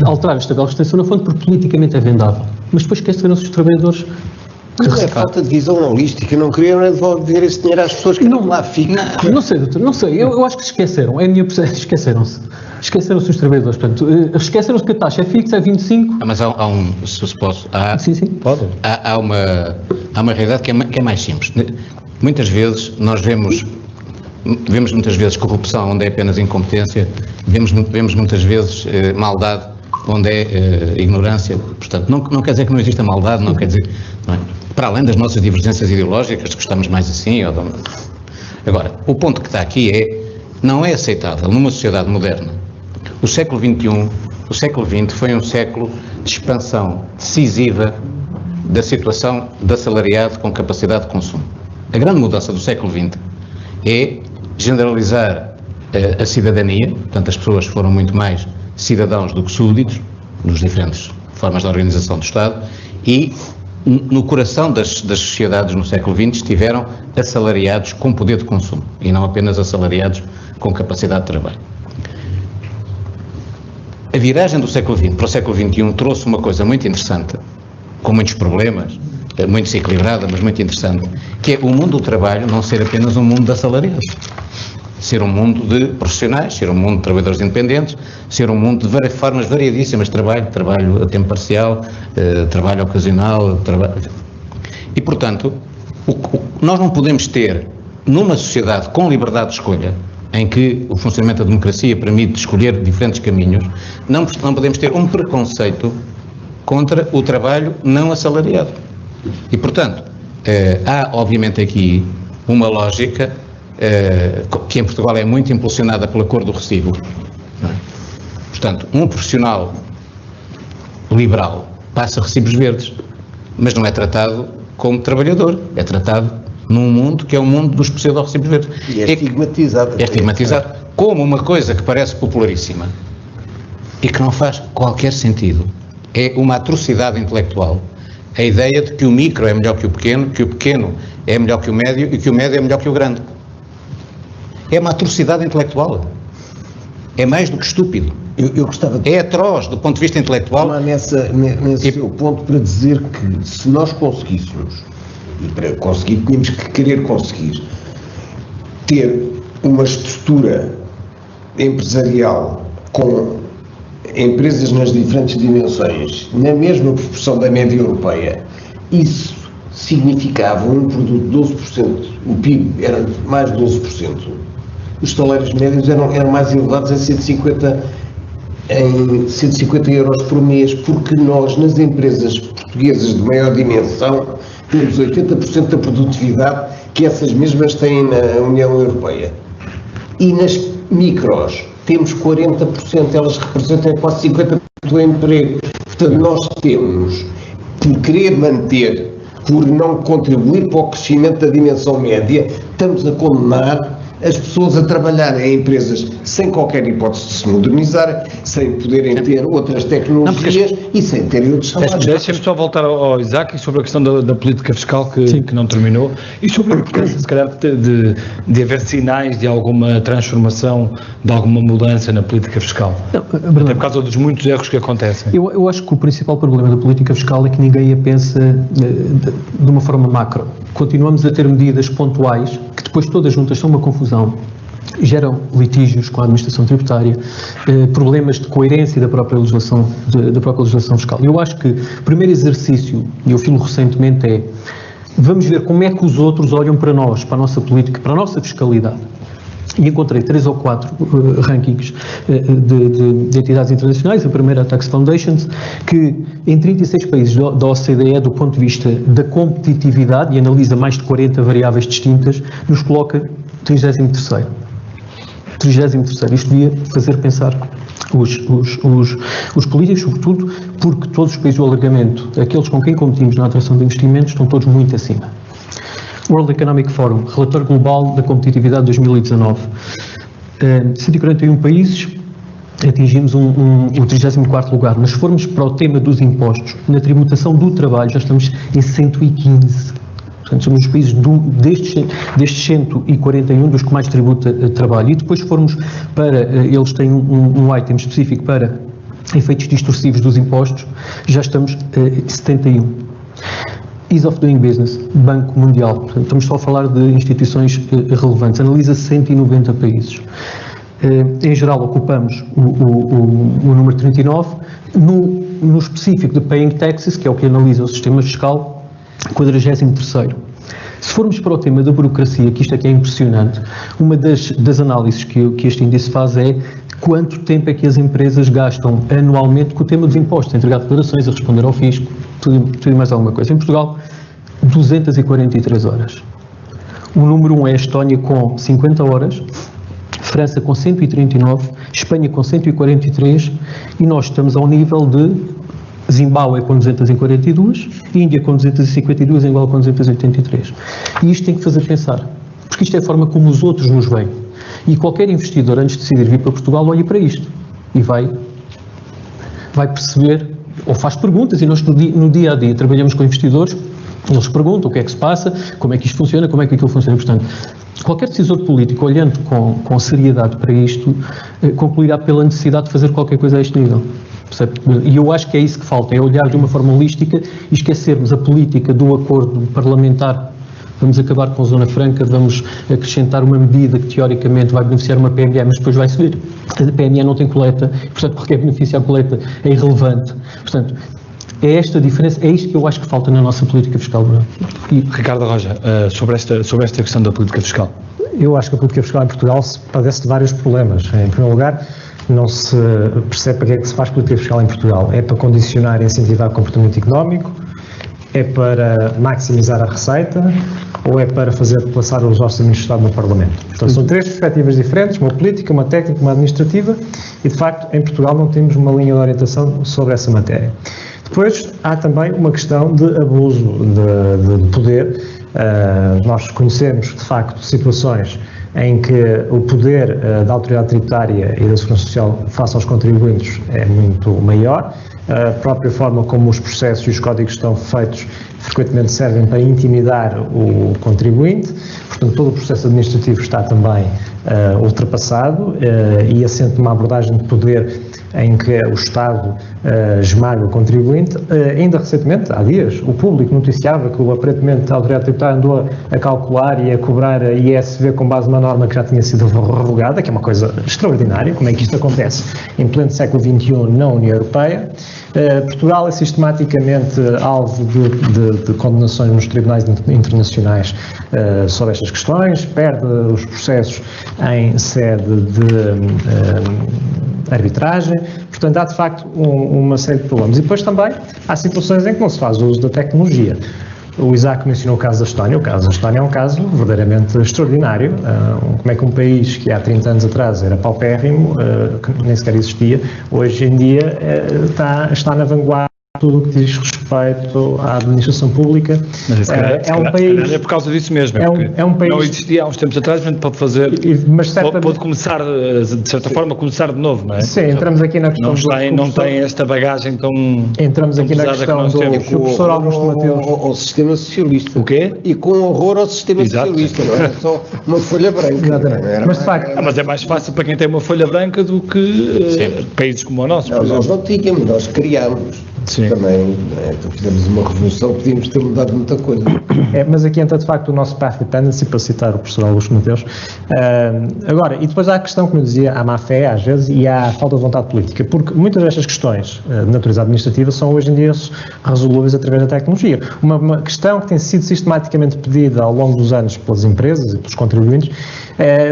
alterar esta tabela de retenção na fonte porque politicamente é vendável. Mas depois esqueceram-se os trabalhadores. Não é falta de visão holística, não queriam devolver esse dinheiro às pessoas que não lá ficam. Não sei, doutor, não sei. Eu acho que se esqueceram. É a minha percepção. Esqueceram-se. Esqueceram-se os trabalhadores. Portanto, esqueceram-se que a taxa é fixa, é 25. Mas há se posso, sim, pode. Há uma realidade que é mais simples. Muitas vezes nós vemos muitas vezes corrupção onde é apenas incompetência, vemos muitas vezes maldade onde é ignorância. Portanto, não quer dizer que não exista maldade, não quer dizer... Não é? Para além das nossas divergências ideológicas, gostamos mais assim ou... Agora, o ponto que está aqui não é aceitável numa sociedade moderna. O século XXI, o século XX foi um século de expansão decisiva da situação de assalariado com capacidade de consumo. A grande mudança do século XX é generalizar a cidadania, portanto as pessoas foram muito mais cidadãos do que súditos, nos diferentes formas de organização do Estado, e no coração das sociedades no século XX estiveram assalariados com poder de consumo, e não apenas assalariados com capacidade de trabalho. A viragem do século XX para o século XXI trouxe uma coisa muito interessante, com muitos problemas, muito desequilibrada, mas muito interessante, que é o mundo do trabalho não ser apenas um mundo de assalariados, ser um mundo de profissionais, ser um mundo de trabalhadores independentes, ser um mundo de formas variadíssimas de trabalho a tempo parcial, trabalho ocasional, E, portanto, nós não podemos ter, numa sociedade com liberdade de escolha, em que o funcionamento da democracia permite escolher diferentes caminhos, não podemos ter um preconceito contra o trabalho não assalariado. E, portanto, há, obviamente, aqui uma lógica que em Portugal é muito impulsionada pela cor do recibo. Não é? Portanto, um profissional liberal passa recibos verdes, mas não é tratado como trabalhador, é tratado num mundo que é o mundo dos pseudo-recibos verdes. E é estigmatizado. É estigmatizado como uma coisa que parece popularíssima e que não faz qualquer sentido. É uma atrocidade intelectual a ideia de que o micro é melhor que o pequeno é melhor que o médio e que o médio é melhor que o grande. É uma atrocidade intelectual. É mais do que estúpido. Eu gostava de É atroz do ponto de vista intelectual. falar nesse seu ponto para dizer que se nós conseguíssemos, e para conseguir tínhamos que querer conseguir, ter uma estrutura empresarial com empresas nas diferentes dimensões, na mesma proporção da média europeia, isso significava um produto de 12%, o PIB era mais de 12%, os salários médios eram mais elevados em 150 euros por mês, porque nós, nas empresas portuguesas de maior dimensão, temos 80% da produtividade que essas mesmas têm na União Europeia. E nas micros temos 40%, elas representam quase 50% do emprego. Portanto, nós temos, por querer manter, por não contribuir para o crescimento da dimensão média, estamos a condenar as pessoas a trabalhar em empresas sem qualquer hipótese de se modernizar, sem poderem ter outras tecnologias e sem terem outros salários. Deixa-me só voltar ao Isaac e sobre a questão da política fiscal que não terminou e sobre a importância, se calhar, de haver sinais de alguma transformação, de alguma mudança na política fiscal. Não, até por causa dos muitos erros que acontecem. Eu acho que o principal problema da política fiscal é que ninguém a pensa de uma forma macro. Continuamos a ter medidas pontuais que depois todas juntas são uma confusão, geram litígios com a administração tributária, problemas de coerência da própria legislação fiscal. Eu acho que o primeiro exercício, e eu filo recentemente, é vamos ver como é que os outros olham para nós, para a nossa política, para a nossa fiscalidade. E encontrei 3 ou 4 rankings de entidades internacionais, a primeira a Tax Foundations, que em 36 países da OCDE, do ponto de vista da competitividade, e analisa mais de 40 variáveis distintas, nos coloca 33º. 33º. Isto devia fazer pensar os políticos, sobretudo, porque todos os países do alargamento, aqueles com quem competimos na atração de investimentos, estão todos muito acima. World Economic Forum, relatório global da competitividade 2019. 141 países, atingimos o 34º lugar, mas se formos para o tema dos impostos, na tributação do trabalho já estamos em 115. Portanto, somos os países destes 141 dos que mais tributa trabalho. E depois formos para, eles têm um item específico para efeitos distorsivos dos impostos, já estamos em 71. Ease of Doing Business, Banco Mundial, portanto, estamos só a falar de instituições relevantes, analisa 190 países. Em geral ocupamos o número 39, no específico de Paying Taxes, que é o que analisa o sistema fiscal, 43º. Se formos para o tema da burocracia, que isto aqui é impressionante, uma das análises que este índice faz é quanto tempo é que as empresas gastam anualmente com o tema dos impostos, a entregar declarações, a responder ao fisco, tudo e mais alguma coisa. Em Portugal, 243 horas. O número 1 é a Estónia com 50 horas, França com 139, Espanha com 143 e nós estamos ao nível de Zimbábue com 242, Índia com 252, Angola com 283. E isto tem que fazer pensar, porque isto é a forma como os outros nos veem. E qualquer investidor, antes de decidir vir para Portugal, olha para isto e vai perceber, ou faz perguntas, e nós no dia a dia trabalhamos com investidores, eles perguntam o que é que se passa, como é que isto funciona, como é que aquilo funciona. Portanto, qualquer decisor político, olhando com seriedade para isto, concluirá pela necessidade de fazer qualquer coisa a este nível. Percebe? E eu acho que é isso que falta, é olhar de uma forma holística e esquecermos a política do acordo parlamentar. Vamos acabar com a Zona Franca, vamos acrescentar uma medida que teoricamente vai beneficiar uma PME, mas depois vai subir. A PME não tem coleta, portanto qualquer benefício à coleta é irrelevante. Portanto, é esta diferença, é isto que eu acho que falta na nossa política fiscal. Ricardo Roja, sobre esta questão da política fiscal. Eu acho que a política fiscal em Portugal padece de vários problemas. Em primeiro lugar, não se percebe para que é que se faz política fiscal em Portugal. É para condicionar e incentivar o comportamento económico? É para maximizar a receita? Ou é para fazer passar os orçamentos de Estado no Parlamento? Portanto, são 3 perspectivas diferentes, uma política, uma técnica, uma administrativa, e de facto em Portugal não temos uma linha de orientação sobre essa matéria. Depois há também uma questão de abuso de poder. Nós conhecemos de facto situações em que o poder da autoridade tributária e da segurança social face aos contribuintes é muito maior. A própria forma como os processos e os códigos estão feitos frequentemente servem para intimidar o contribuinte, portanto todo o processo administrativo está também ultrapassado e assente numa abordagem de poder em que o Estado esmaga o contribuinte. Ainda recentemente, há dias, o público noticiava que aparentemente a autoridade tributária andou a calcular e a cobrar a ISV com base numa norma que já tinha sido revogada, que é uma coisa extraordinária. Como é que isto acontece em pleno século XXI na União Europeia? Portugal é sistematicamente alvo de condenações nos tribunais internacionais sobre estas questões, perde os processos em sede de arbitragem, portanto há de facto uma série de problemas. E depois também há situações em que não se faz uso da tecnologia. O Isaac mencionou o caso da Estónia. O caso da Estónia é um caso verdadeiramente extraordinário. Como é que um país que há 30 anos atrás era paupérrimo, que nem sequer existia, hoje em dia está na vanguarda tudo o que diz respeito à administração pública. Mas é um país... É por causa disso mesmo. É um país... Não existia há uns tempos atrás, mas pode fazer... Pode começar, de certa forma, começar de novo, não é? Sim, entramos aqui na questão... Não tem esta bagagem tão... Entramos aqui na questão do professor Augusto Mateus. Ao sistema socialista. O quê? E com horror ao sistema socialista, não era só uma folha branca. Exatamente. Mas de facto... Mas é mais fácil para quem tem uma folha branca do que países como o nosso, por exemplo. Nós não tínhamos, nós criámos. Sim. Também fizemos uma revolução, podíamos ter mudado muita coisa. Mas aqui entra de facto o nosso path dependency, para citar o professor Augusto Mateus. Agora, e depois há a questão, como eu dizia, há má fé às vezes e há falta de vontade política, porque muitas destas questões de natureza administrativa são hoje em dia resolúveis através da tecnologia. Uma questão que tem sido sistematicamente pedida ao longo dos anos pelas empresas e pelos contribuintes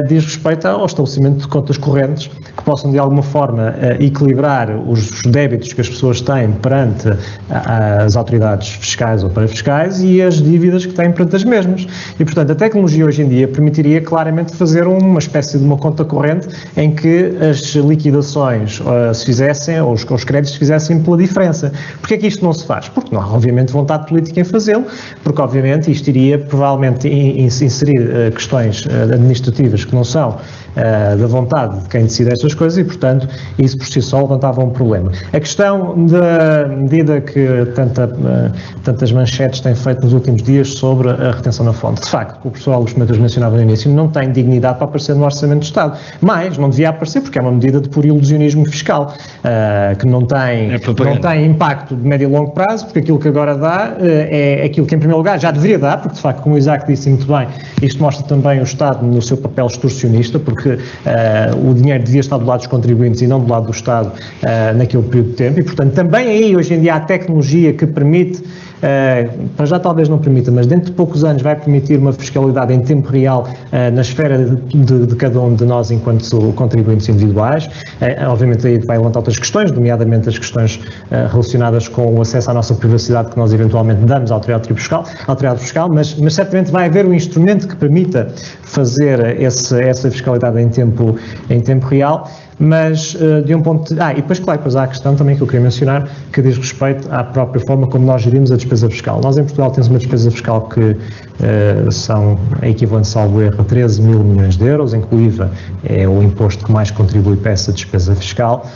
diz respeito ao estabelecimento de contas correntes que possam de alguma forma equilibrar os débitos que as pessoas têm perante as autoridades fiscais ou parafiscais e as dívidas que têm perante as mesmas. E, portanto, a tecnologia hoje em dia permitiria claramente fazer uma espécie de uma conta corrente em que as liquidações se fizessem, ou os créditos se fizessem pela diferença. Porquê é que isto não se faz? Porque não há, obviamente, vontade política em fazê-lo, porque, obviamente, isto iria provavelmente inserir questões administrativas que não são da vontade de quem decide estas coisas e, portanto, isso por si só levantava um problema. A questão da medida que tantas manchetes têm feito nos últimos dias sobre a retenção na fonte. De facto, o professor Augusto Mateus mencionava no início, não tem dignidade para aparecer no Orçamento do Estado, mas não devia aparecer porque é uma medida de puro ilusionismo fiscal, que não tem impacto de médio e longo prazo, porque aquilo que agora dá é aquilo que em primeiro lugar já deveria dar, porque de facto, como o Isaac disse muito bem, isto mostra também o Estado no seu papel extorsionista, porque o dinheiro devia estar do lado dos contribuintes e não do lado do Estado naquele período de tempo, e portanto também aí hoje em dia há tecnologia que permite, para já talvez não permita, mas dentro de poucos anos vai permitir uma fiscalidade em tempo real na esfera de cada um de nós enquanto contribuintes individuais. Obviamente aí vai levantar outras questões, nomeadamente as questões relacionadas com o acesso à nossa privacidade que nós eventualmente damos à autoridade fiscal, mas certamente vai haver um instrumento que permita fazer essa fiscalidade em tempo real. Mas de um ponto de... e depois, claro, depois há a questão também que eu queria mencionar, que diz respeito à própria forma como nós gerimos a despesa fiscal. Nós em Portugal temos uma despesa fiscal que são equivalente, salvo erro, a 13 mil milhões de euros, em que o IVA é o imposto que mais contribui para essa despesa fiscal.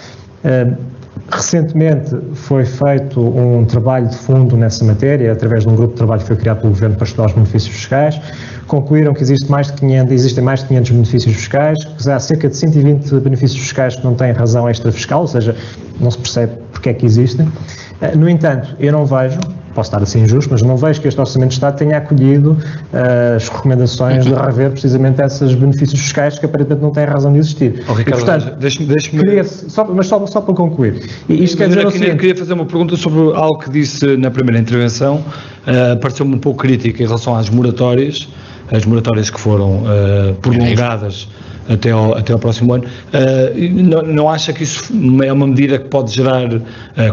Recentemente foi feito um trabalho de fundo nessa matéria, através de um grupo de trabalho que foi criado pelo Governo para estudar os benefícios fiscais. Concluíram que existem mais de 500 benefícios fiscais, que há cerca de 120 benefícios fiscais que não têm razão extra fiscal, ou seja, não se percebe porque é que existem. No entanto, eu não vejo, posso estar assim injusto, mas não vejo que este Orçamento de Estado tenha acolhido as recomendações de rever precisamente esses benefícios fiscais que aparentemente não têm razão de existir. Ricardo, e, portanto, deixe-me... Só para concluir. E isto quer dizer queria fazer uma pergunta sobre algo que disse na primeira intervenção. Pareceu-me um pouco crítica em relação às moratórias que foram prolongadas até ao próximo ano. Não acha que isso é uma medida que pode gerar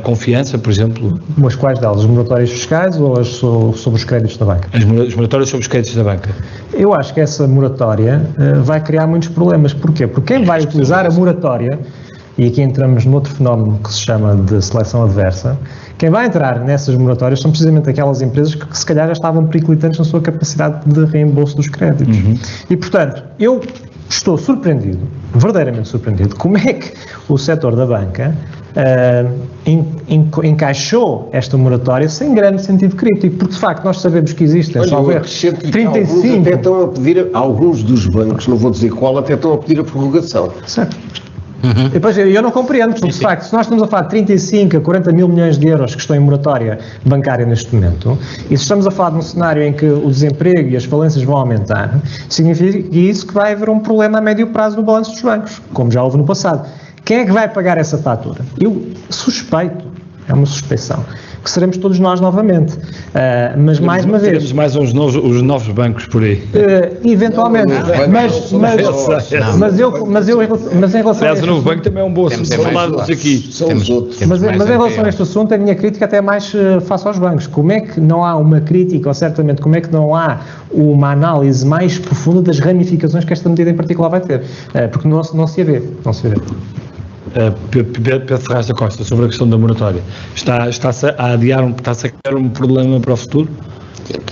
confiança, por exemplo? Mas quais delas? Os moratórios fiscais ou as sobre os créditos da banca? As moratórias sobre os créditos da banca. Eu acho que essa moratória vai criar muitos problemas. Porquê? Porque quem vai utilizar a moratória, e aqui entramos num outro fenómeno que se chama de seleção adversa, quem vai entrar nessas moratórias são precisamente aquelas empresas que se calhar já estavam periclitantes na sua capacidade de reembolso dos créditos. E, portanto, eu estou surpreendido, verdadeiramente surpreendido, como é que o setor da banca encaixou esta moratória sem grande sentido crítico, porque de facto nós sabemos que existem, Olha, salvo erro, 35... Até estão a pedir, alguns dos bancos, não vou dizer qual, até estão a pedir a prorrogação. Certo. E depois, eu não compreendo, porque de facto, se nós estamos a falar de 35 a 40 mil milhões de euros que estão em moratória bancária neste momento, e se estamos a falar de um cenário em que o desemprego e as falências vão aumentar, significa isso que vai haver um problema a médio prazo no balanço dos bancos, como já houve no passado. Quem é que vai pagar essa fatura? Eu suspeito, é uma suspeição, que seremos todos nós novamente. Mas mais uma vez... Teremos mais os novos bancos por aí. Eventualmente. Mas em relação Aliás, o novo banco também é um bom assunto para falarmos aqui. São os outros. Mas em relação a este assunto, a minha crítica até é mais face aos bancos. Como é que não há uma crítica, ou certamente como é que não há uma análise mais profunda das ramificações que esta medida em particular vai ter? Porque não se vê. Pedro Ferraz da Costa, sobre a questão da moratória, está-se a adiar, está-se a criar um problema para o futuro?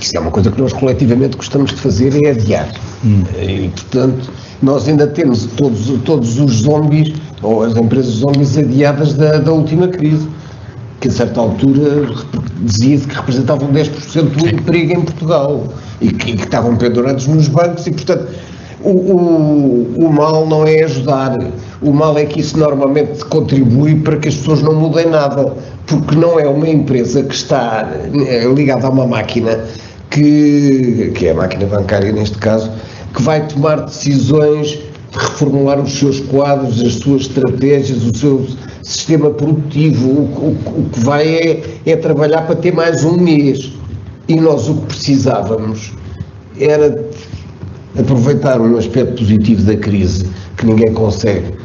Isso é uma coisa que nós coletivamente gostamos de fazer, é adiar. E, portanto, nós ainda temos todos os zombies, ou as empresas zombies adiadas da última crise, que a certa altura dizia-se que representavam 10% do emprego em Portugal e que estavam pendurados nos bancos e, portanto, o mal não é ajudar, o mal é que isso normalmente contribui para que as pessoas não mudem nada, porque não é uma empresa que está ligada a uma máquina, que é a máquina bancária neste caso, que vai tomar decisões, reformular os seus quadros, as suas estratégias, o seu sistema produtivo. O que vai é trabalhar para ter mais um mês, e nós o que precisávamos era aproveitar um aspecto positivo da crise, que ninguém consegue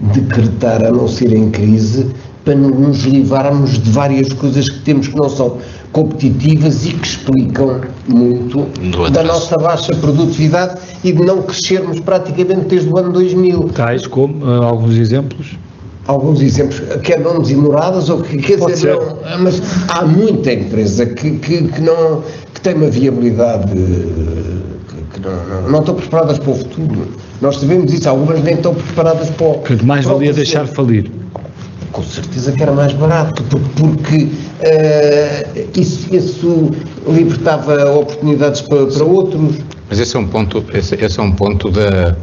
decretar a não ser em crise, para nos livrarmos de várias coisas que temos que não são competitivas e que explicam muito da nossa baixa produtividade e de não crescermos praticamente desde o ano 2000. Tais como alguns exemplos? Alguns exemplos, quer nomes e moradas, ou que quer dizer, não, mas há muita empresa que tem uma viabilidade que não estão preparadas para o futuro. Nós sabemos isso, algumas nem estão preparadas para o futuro. Que mais valia deixar de falir? Com certeza que era mais barato, porque isso libertava oportunidades para outros. Mas esse é um ponto da...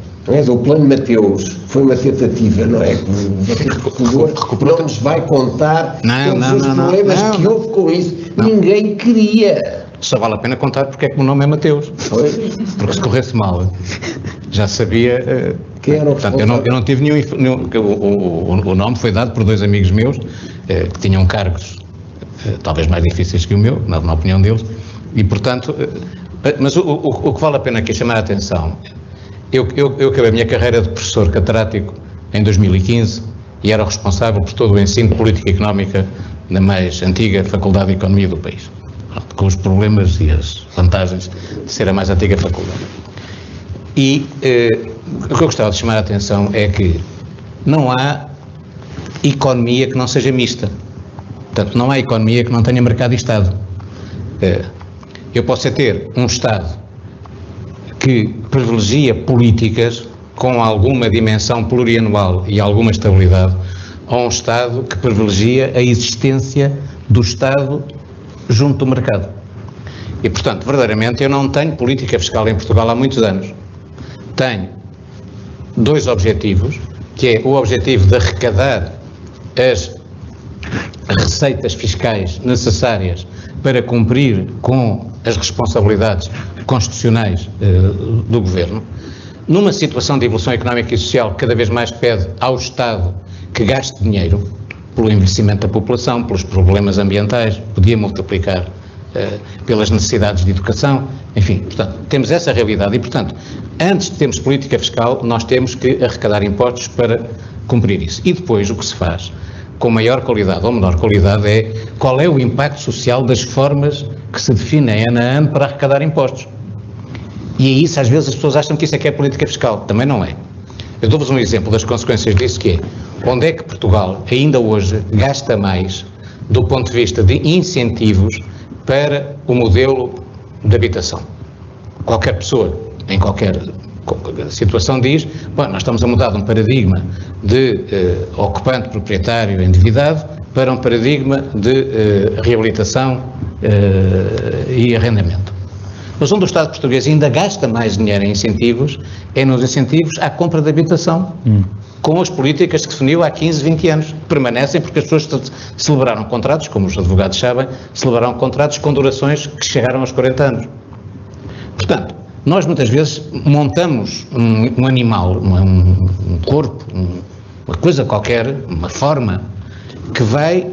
O Plano Mateus foi uma tentativa, não é? Não nos vai contar todos os problemas que houve com isso. Ninguém queria. Só vale a pena contar porque é que o nome é Mateus. Porque se corresse mal, já sabia... Quem era o portanto, eu não tive nenhum o nome foi dado por dois amigos meus que tinham cargos talvez mais difíceis que o meu, na opinião deles, e portanto... Mas o que vale a pena aqui chamar a atenção... Eu acabei a minha carreira de professor catedrático em 2015 e era responsável por todo o ensino de política económica na mais antiga Faculdade de Economia do país, com os problemas e as vantagens de ser a mais antiga faculdade. E o que eu gostava de chamar a atenção é que não há economia que não seja mista. Portanto, não há economia que não tenha mercado e Estado. Eu posso ter um Estado que privilegia políticas com alguma dimensão plurianual e alguma estabilidade, ou um Estado que privilegia a existência do Estado junto do mercado. E, portanto, verdadeiramente, eu não tenho política fiscal em Portugal há muitos anos. Tenho dois objetivos, que é o objetivo de arrecadar as receitas fiscais necessárias para cumprir com as responsabilidades constitucionais do Governo, numa situação de evolução económica e social que cada vez mais pede ao Estado que gaste dinheiro pelo envelhecimento da população, pelos problemas ambientais, podia multiplicar pelas necessidades de educação, enfim, portanto, temos essa realidade e, portanto, antes de termos política fiscal, nós temos que arrecadar impostos para cumprir isso. E depois o que se faz, com maior qualidade ou menor qualidade, é qual é o impacto social das formas que se definem ano a ano para arrecadar impostos. E é isso, às vezes as pessoas acham que isso é que é política fiscal, também não é. Eu dou-vos um exemplo das consequências disso, que é, onde é que Portugal ainda hoje gasta mais do ponto de vista de incentivos para o modelo de habitação. Qualquer pessoa, em qualquer A situação diz, bom, nós estamos a mudar de um paradigma de ocupante, proprietário, endividado, para um paradigma de reabilitação e arrendamento. Mas onde o Estado português ainda gasta mais dinheiro em incentivos, é nos incentivos à compra de habitação, com as políticas que definiu há 15, 20 anos. Permanecem porque as pessoas celebraram contratos, como os advogados sabem, celebraram contratos com durações que chegaram aos 40 anos. Portanto, nós muitas vezes montamos um animal, um corpo, uma coisa qualquer, uma forma, que vai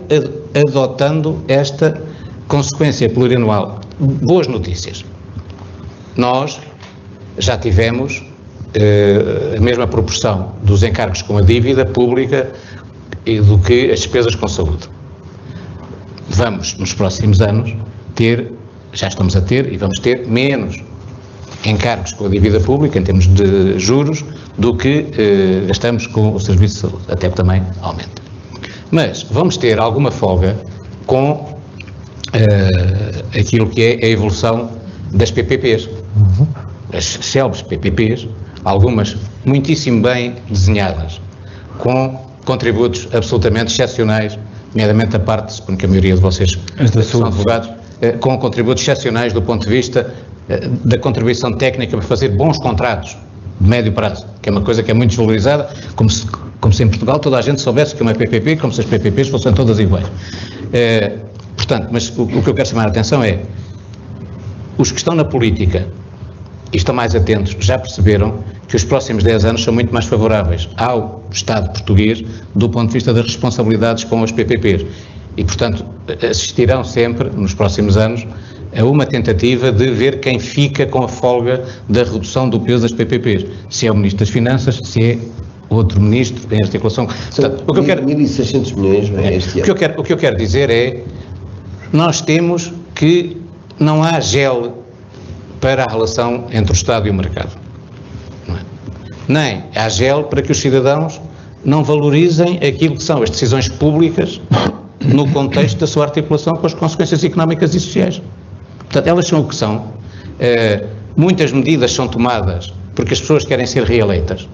adotando esta consequência plurianual. Boas notícias. Nós já tivemos a mesma proporção dos encargos com a dívida pública do que as despesas com saúde. Vamos, nos próximos anos, já estamos a ter e vamos ter menos encargos com a dívida pública, em termos de juros, do que gastamos com o Serviço de Saúde, até que também aumenta. Mas vamos ter alguma folga com aquilo que é a evolução das PPPs. As célebres PPPs, algumas muitíssimo bem desenhadas, com contributos absolutamente excepcionais, nomeadamente a parte, suponho que a maioria de vocês são advogados, com contributos excepcionais do ponto de vista da contribuição técnica para fazer bons contratos de médio prazo, que é uma coisa que é muito desvalorizada, como se em Portugal toda a gente soubesse que uma PPP, como se as PPPs fossem todas iguais. Portanto, mas o que eu quero chamar a atenção é, os que estão na política e estão mais atentos já perceberam que os próximos 10 anos são muito mais favoráveis ao Estado português do ponto de vista das responsabilidades com as PPPs e, portanto, assistirão sempre, nos próximos anos, a uma tentativa de ver quem fica com a folga da redução do peso das PPPs, se é o Ministro das Finanças, se é outro Ministro, em articulação. Portanto, o que eu quero, 1.600 milhões este ano. O que eu quero dizer é, nós temos que não há gel para a relação entre o Estado e o mercado. Não é? Nem há gel para que os cidadãos não valorizem aquilo que são as decisões públicas no contexto da sua articulação com as consequências económicas e sociais. Portanto, elas são o que são. Muitas medidas são tomadas porque as pessoas querem ser reeleitas.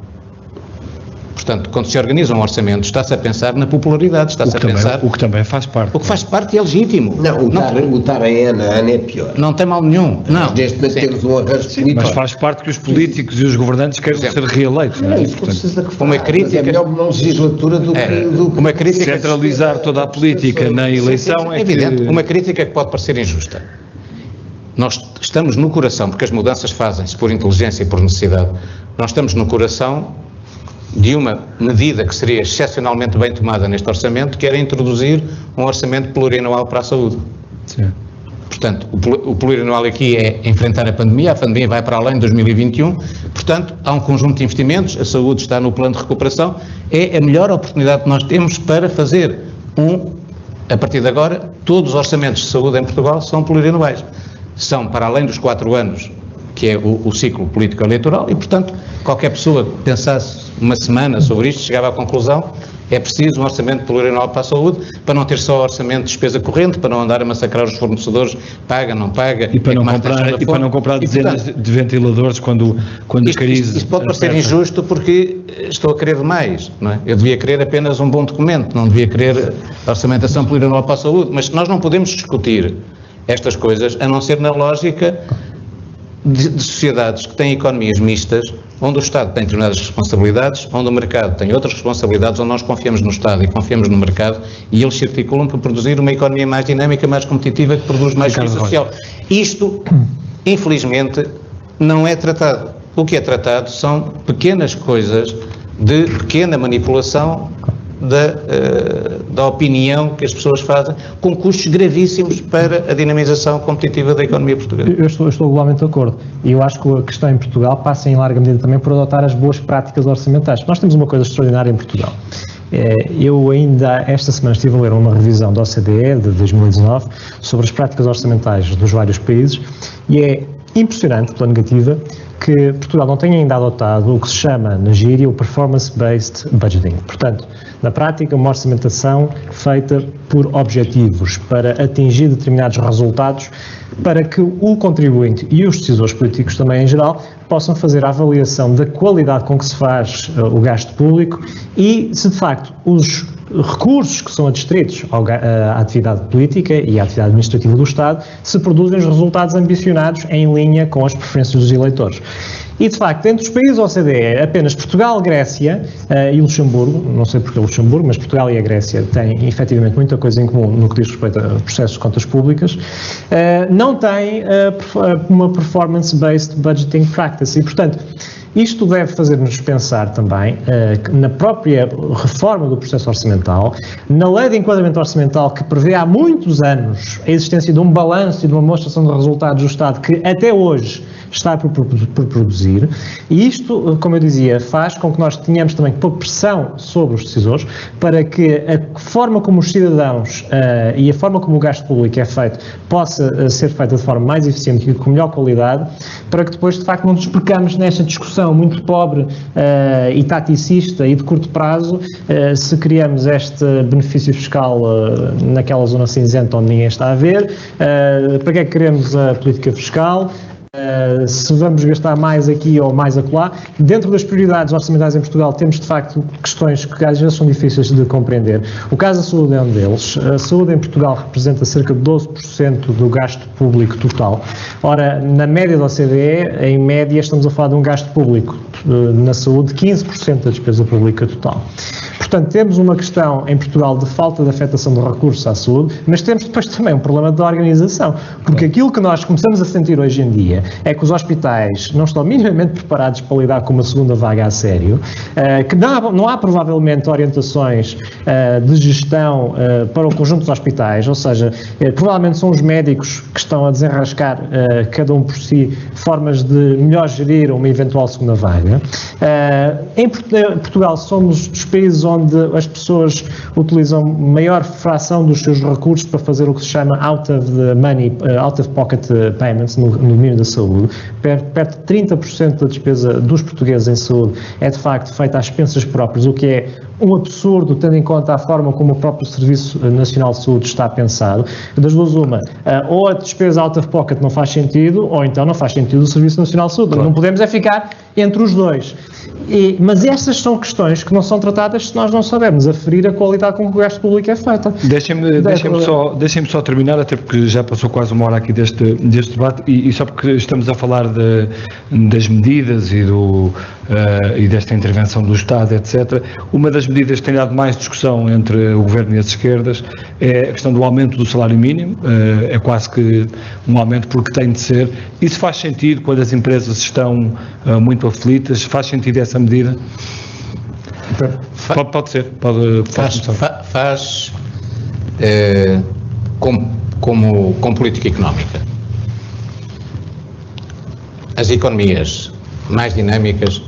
Portanto, quando se organiza um orçamento, está-se a pensar na popularidade, está-se a pensar... O que também faz parte. O que faz parte é legítimo. Não, o estar em ano a ano é pior. Não tem mal nenhum. Não. Desde que temos um arranjo bonito. Mas faz parte que os políticos e os governantes queiram ser reeleitos. Não é? Uma crítica... É melhor uma legislatura do que... Uma crítica... Centralizar toda a política na eleição é evidente. Uma crítica que pode parecer injusta. Nós estamos no coração, porque as mudanças fazem-se por inteligência e por necessidade, nós estamos no coração de uma medida que seria excepcionalmente bem tomada neste orçamento, que era introduzir um orçamento plurianual para a saúde. Sim. Portanto, o plurianual aqui é enfrentar a pandemia vai para além de 2021, portanto, há um conjunto de investimentos, a saúde está no plano de recuperação, é a melhor oportunidade que nós temos para fazer a partir de agora, todos os orçamentos de saúde em Portugal são plurianuais. São para além dos 4 anos, que é o ciclo político-eleitoral, e, portanto, qualquer pessoa que pensasse uma semana sobre isto chegava à conclusão, é preciso um orçamento plurianual para a saúde, para não ter só orçamento de despesa corrente, para não andar a massacrar os fornecedores, paga, não paga... E para não comprar dezenas de ventiladores quando a crise... Isto pode parecer injusto porque estou a querer demais, não é? Eu devia querer apenas um bom documento, não devia querer a orçamentação plurianual para a saúde, mas nós não podemos discutir estas coisas, a não ser na lógica de sociedades que têm economias mistas, onde o Estado tem determinadas responsabilidades, onde o mercado tem outras responsabilidades, onde nós confiamos no Estado e confiamos no mercado, e eles se articulam para produzir uma economia mais dinâmica, mais competitiva, que produz mais justiça social. Isto, infelizmente, não é tratado. O que é tratado são pequenas coisas de pequena manipulação da opinião que as pessoas fazem, com custos gravíssimos para a dinamização competitiva da economia portuguesa. Eu estou globalmente de acordo. E eu acho que a questão em Portugal passa em larga medida também por adotar as boas práticas orçamentais. Nós temos uma coisa extraordinária em Portugal. Eu ainda esta semana estive a ler uma revisão da OCDE de 2019 sobre as práticas orçamentais dos vários países e é impressionante, pela negativa, que Portugal não tem ainda adotado o que se chama, na gíria, o Performance-Based Budgeting. Portanto, na prática, uma orçamentação feita por objetivos, para atingir determinados resultados, para que o contribuinte e os decisores políticos também em geral possam fazer a avaliação da qualidade com que se faz o gasto público e se de facto os recursos que são adstritos à atividade política e à atividade administrativa do Estado se produzem os resultados ambicionados em linha com as preferências dos eleitores. E, de facto, entre os países OCDE, apenas Portugal, Grécia e Luxemburgo, não sei porque Luxemburgo, mas Portugal e a Grécia têm, efetivamente, muita coisa em comum no que diz respeito a processos de contas públicas, não têm uma performance-based budgeting practice. E, portanto, isto deve fazer-nos pensar também na própria reforma do processo orçamental, na lei de enquadramento orçamental que prevê há muitos anos a existência de um balanço e de uma demonstração de resultados do Estado que até hoje está por produzir, e isto, como eu dizia, faz com que nós tenhamos também que pôr pressão sobre os decisores para que a forma como os cidadãos e a forma como o gasto público é feito possa ser feita de forma mais eficiente e com melhor qualidade, para que depois, de facto, não nos percamos nesta discussão muito pobre e taticista e de curto prazo, se criamos este benefício fiscal naquela zona cinzenta onde ninguém está a ver, para que é que queremos a política fiscal, se vamos gastar mais aqui ou mais acolá. Dentro das prioridades orçamentais em Portugal temos de facto questões que às vezes são difíceis de compreender. O caso da saúde é um deles. A saúde em Portugal representa cerca de 12% do gasto público total. Ora, na média da OCDE, em média estamos a falar de um gasto público na saúde de 15% da despesa pública total. Portanto, temos uma questão em Portugal de falta de afetação de recursos à saúde, mas temos depois também um problema de organização, porque aquilo que nós começamos a sentir hoje em dia é que os hospitais não estão minimamente preparados para lidar com uma segunda vaga a sério, que não há provavelmente orientações de gestão para o conjunto dos hospitais, ou seja, provavelmente são os médicos que estão a desenrascar, cada um por si, formas de melhor gerir uma eventual segunda vaga. Em Portugal somos dos países onde as pessoas utilizam maior fração dos seus recursos para fazer o que se chama out of pocket payments no domínio da saúde. Perto de 30% da despesa dos portugueses em saúde é de facto feita às expensas próprias, o que é um absurdo, tendo em conta a forma como o próprio Serviço Nacional de Saúde está pensado. Das duas, uma, ou a despesa out of pocket não faz sentido, ou então não faz sentido o Serviço Nacional de Saúde. Claro. Não podemos é ficar entre os dois. Mas estas são questões que não são tratadas se nós não sabermos aferir a qualidade com que o gasto público é feita. Deixem-me só terminar, até porque já passou quase uma hora aqui deste debate, e só porque estamos a falar das medidas e desta intervenção do Estado, etc. Uma das medidas que tem dado mais discussão entre o Governo e as esquerdas é a questão do aumento do salário mínimo. É quase que um aumento porque tem de ser. Isso faz sentido quando as empresas estão muito aflitas? Faz sentido essa medida? Pode ser. Faz como política económica. As economias mais dinâmicas,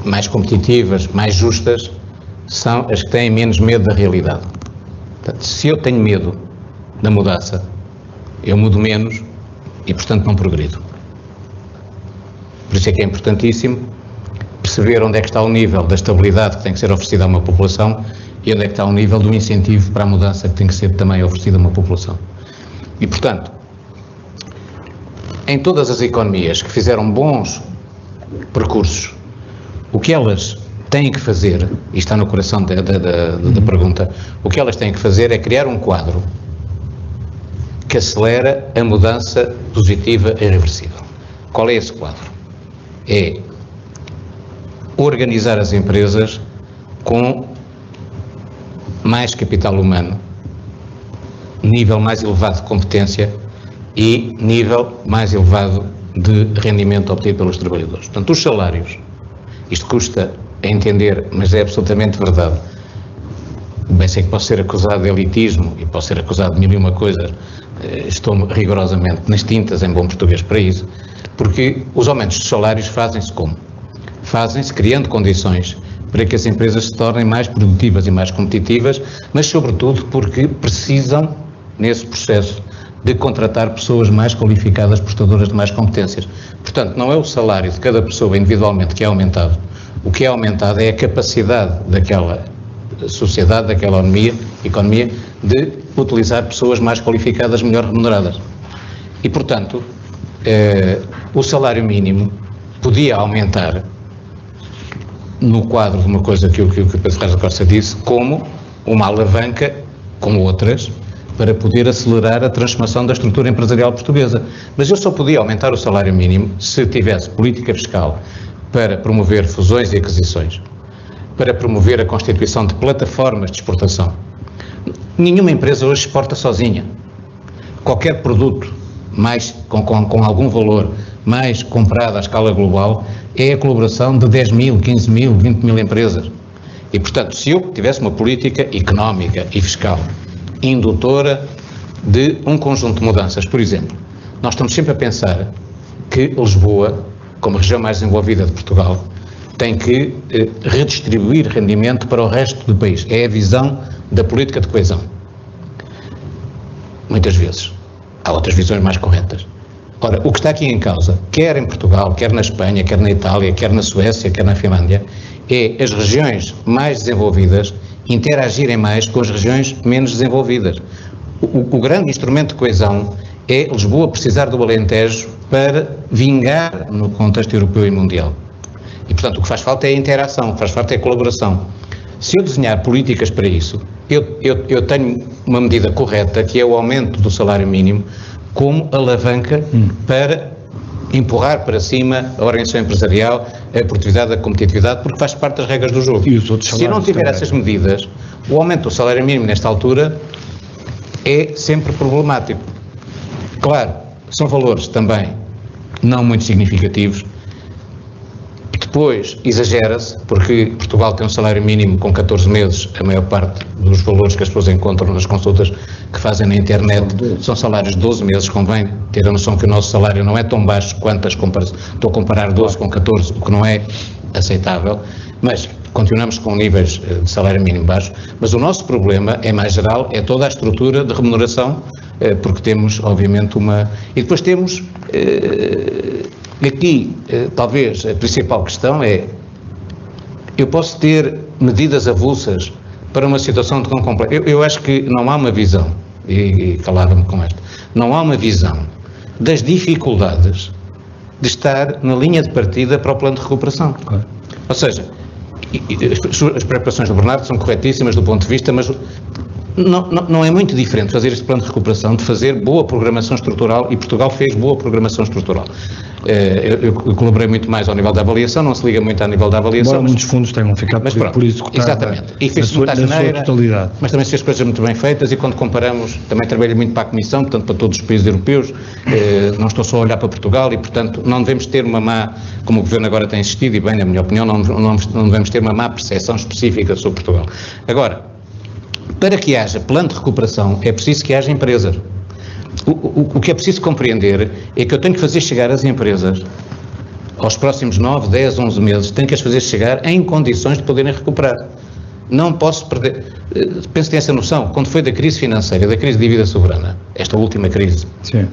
mais competitivas, mais justas, são as que têm menos medo da realidade. Portanto, se eu tenho medo da mudança, eu mudo menos e, portanto, não progrido. Por isso é que é importantíssimo perceber onde é que está o nível da estabilidade que tem que ser oferecida a uma população e onde é que está o nível do incentivo para a mudança que tem que ser também oferecida a uma população. E, portanto, em todas as economias que fizeram bons percursos, o que elas têm que fazer, e está no coração da pergunta, o que elas têm que fazer é criar um quadro que acelera a mudança positiva e reversível. Qual é esse quadro? É organizar as empresas com mais capital humano, nível mais elevado de competência e nível mais elevado de rendimento obtido pelos trabalhadores. Portanto, os salários, isto custa a entender, mas é absolutamente verdade. Bem sei que posso ser acusado de elitismo e posso ser acusado de mil e uma coisas, estou rigorosamente nas tintas, em bom português, para isso, porque os aumentos de salários fazem-se como? Fazem-se criando condições para que as empresas se tornem mais produtivas e mais competitivas, mas sobretudo porque precisam, nesse processo de contratar pessoas mais qualificadas, portadoras de mais competências. Portanto, não é o salário de cada pessoa individualmente que é aumentado. O que é aumentado é a capacidade daquela sociedade, daquela economia, de utilizar pessoas mais qualificadas, melhor remuneradas. E, portanto, o salário mínimo podia aumentar no quadro de uma coisa que o Pedro Ferraz da Costa disse, como uma alavanca, com outras, para poder acelerar a transformação da estrutura empresarial portuguesa. Mas eu só podia aumentar o salário mínimo se tivesse política fiscal para promover fusões e aquisições, para promover a constituição de plataformas de exportação. Nenhuma empresa hoje exporta sozinha. Qualquer produto com algum valor mais comprado à escala global é a colaboração de 10 mil, 15 mil, 20 mil empresas. E, portanto, se eu tivesse uma política económica e fiscal indutora de um conjunto de mudanças, por exemplo, nós estamos sempre a pensar que Lisboa, como região mais desenvolvida de Portugal, tem que redistribuir rendimento para o resto do país. É a visão da política de coesão. Muitas vezes. Há outras visões mais corretas. Ora, o que está aqui em causa, quer em Portugal, quer na Espanha, quer na Itália, quer na Suécia, quer na Finlândia, é as regiões mais desenvolvidas interagirem mais com as regiões menos desenvolvidas. O grande instrumento de coesão é Lisboa precisar do Alentejo para vingar no contexto europeu e mundial. E, portanto, o que faz falta é a interação, o que faz falta é a colaboração. Se eu desenhar políticas para isso, eu tenho uma medida correta, que é o aumento do salário mínimo, como alavanca para empurrar para cima a organização empresarial, a produtividade, a competitividade, porque faz parte das regras do jogo. Se eu não tiver essas medidas, o aumento do salário mínimo nesta altura é sempre problemático. Claro, são valores também não muito significativos. Depois exagera-se, porque Portugal tem um salário mínimo com 14 meses, a maior parte dos valores que as pessoas encontram nas consultas que fazem na internet são salários de 12 meses, convém ter a noção que o nosso salário não é tão baixo quanto estou a comparar 12 com 14, o que não é aceitável, mas continuamos com níveis de salário mínimo baixo, mas o nosso problema é mais geral, é toda a estrutura de remuneração, porque temos, obviamente, e depois temos... Aqui, talvez, a principal questão é, eu posso ter medidas avulsas para uma situação tão complexa. Eu acho que não há uma visão, e calava-me com esta, não há uma visão das dificuldades de estar na linha de partida para o plano de recuperação. Claro. Ou seja, as preocupações do Bernardo são corretíssimas do ponto de vista, mas não é muito diferente fazer este plano de recuperação de fazer boa programação estrutural, e Portugal fez boa programação estrutural. Eu colaborei muito mais ao nível da avaliação, não se liga muito ao nível da avaliação. Embora muitos fundos tenham ficado por executar. Exatamente. E fez-se muita asneira, mas também se fez coisas muito bem feitas, e quando comparamos, também trabalhei muito para a Comissão, portanto para todos os países europeus, não estou só a olhar para Portugal, e portanto não devemos ter uma má, como o Governo agora tem insistido, e bem, na minha opinião, não devemos ter uma má percepção específica sobre Portugal. Agora, para que haja plano de recuperação, é preciso que haja empresas. O que é preciso compreender é que eu tenho que fazer chegar as empresas, aos próximos 9, 10, 11 meses, tenho que as fazer chegar em condições de poderem recuperar. Não posso perder. Penso que tem essa noção. Quando foi da crise financeira, da crise de dívida soberana, esta última crise, sim,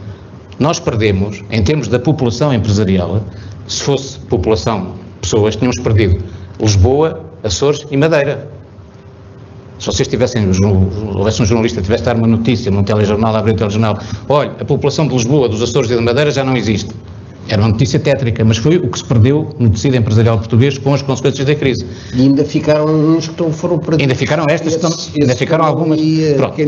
nós perdemos, em termos da população empresarial, se fosse população, pessoas, tínhamos perdido Lisboa, Açores e Madeira. Se vocês houvesse um jornalista que tivesse de dar uma notícia num telejornal, abrir um telejornal, olha, a população de Lisboa, dos Açores e da Madeira já não existe. Era uma notícia tétrica, mas foi o que se perdeu no tecido empresarial português com as consequências da crise. E ainda ficaram uns que foram perdidos. Ainda ficaram ainda ficaram algumas. Pronto,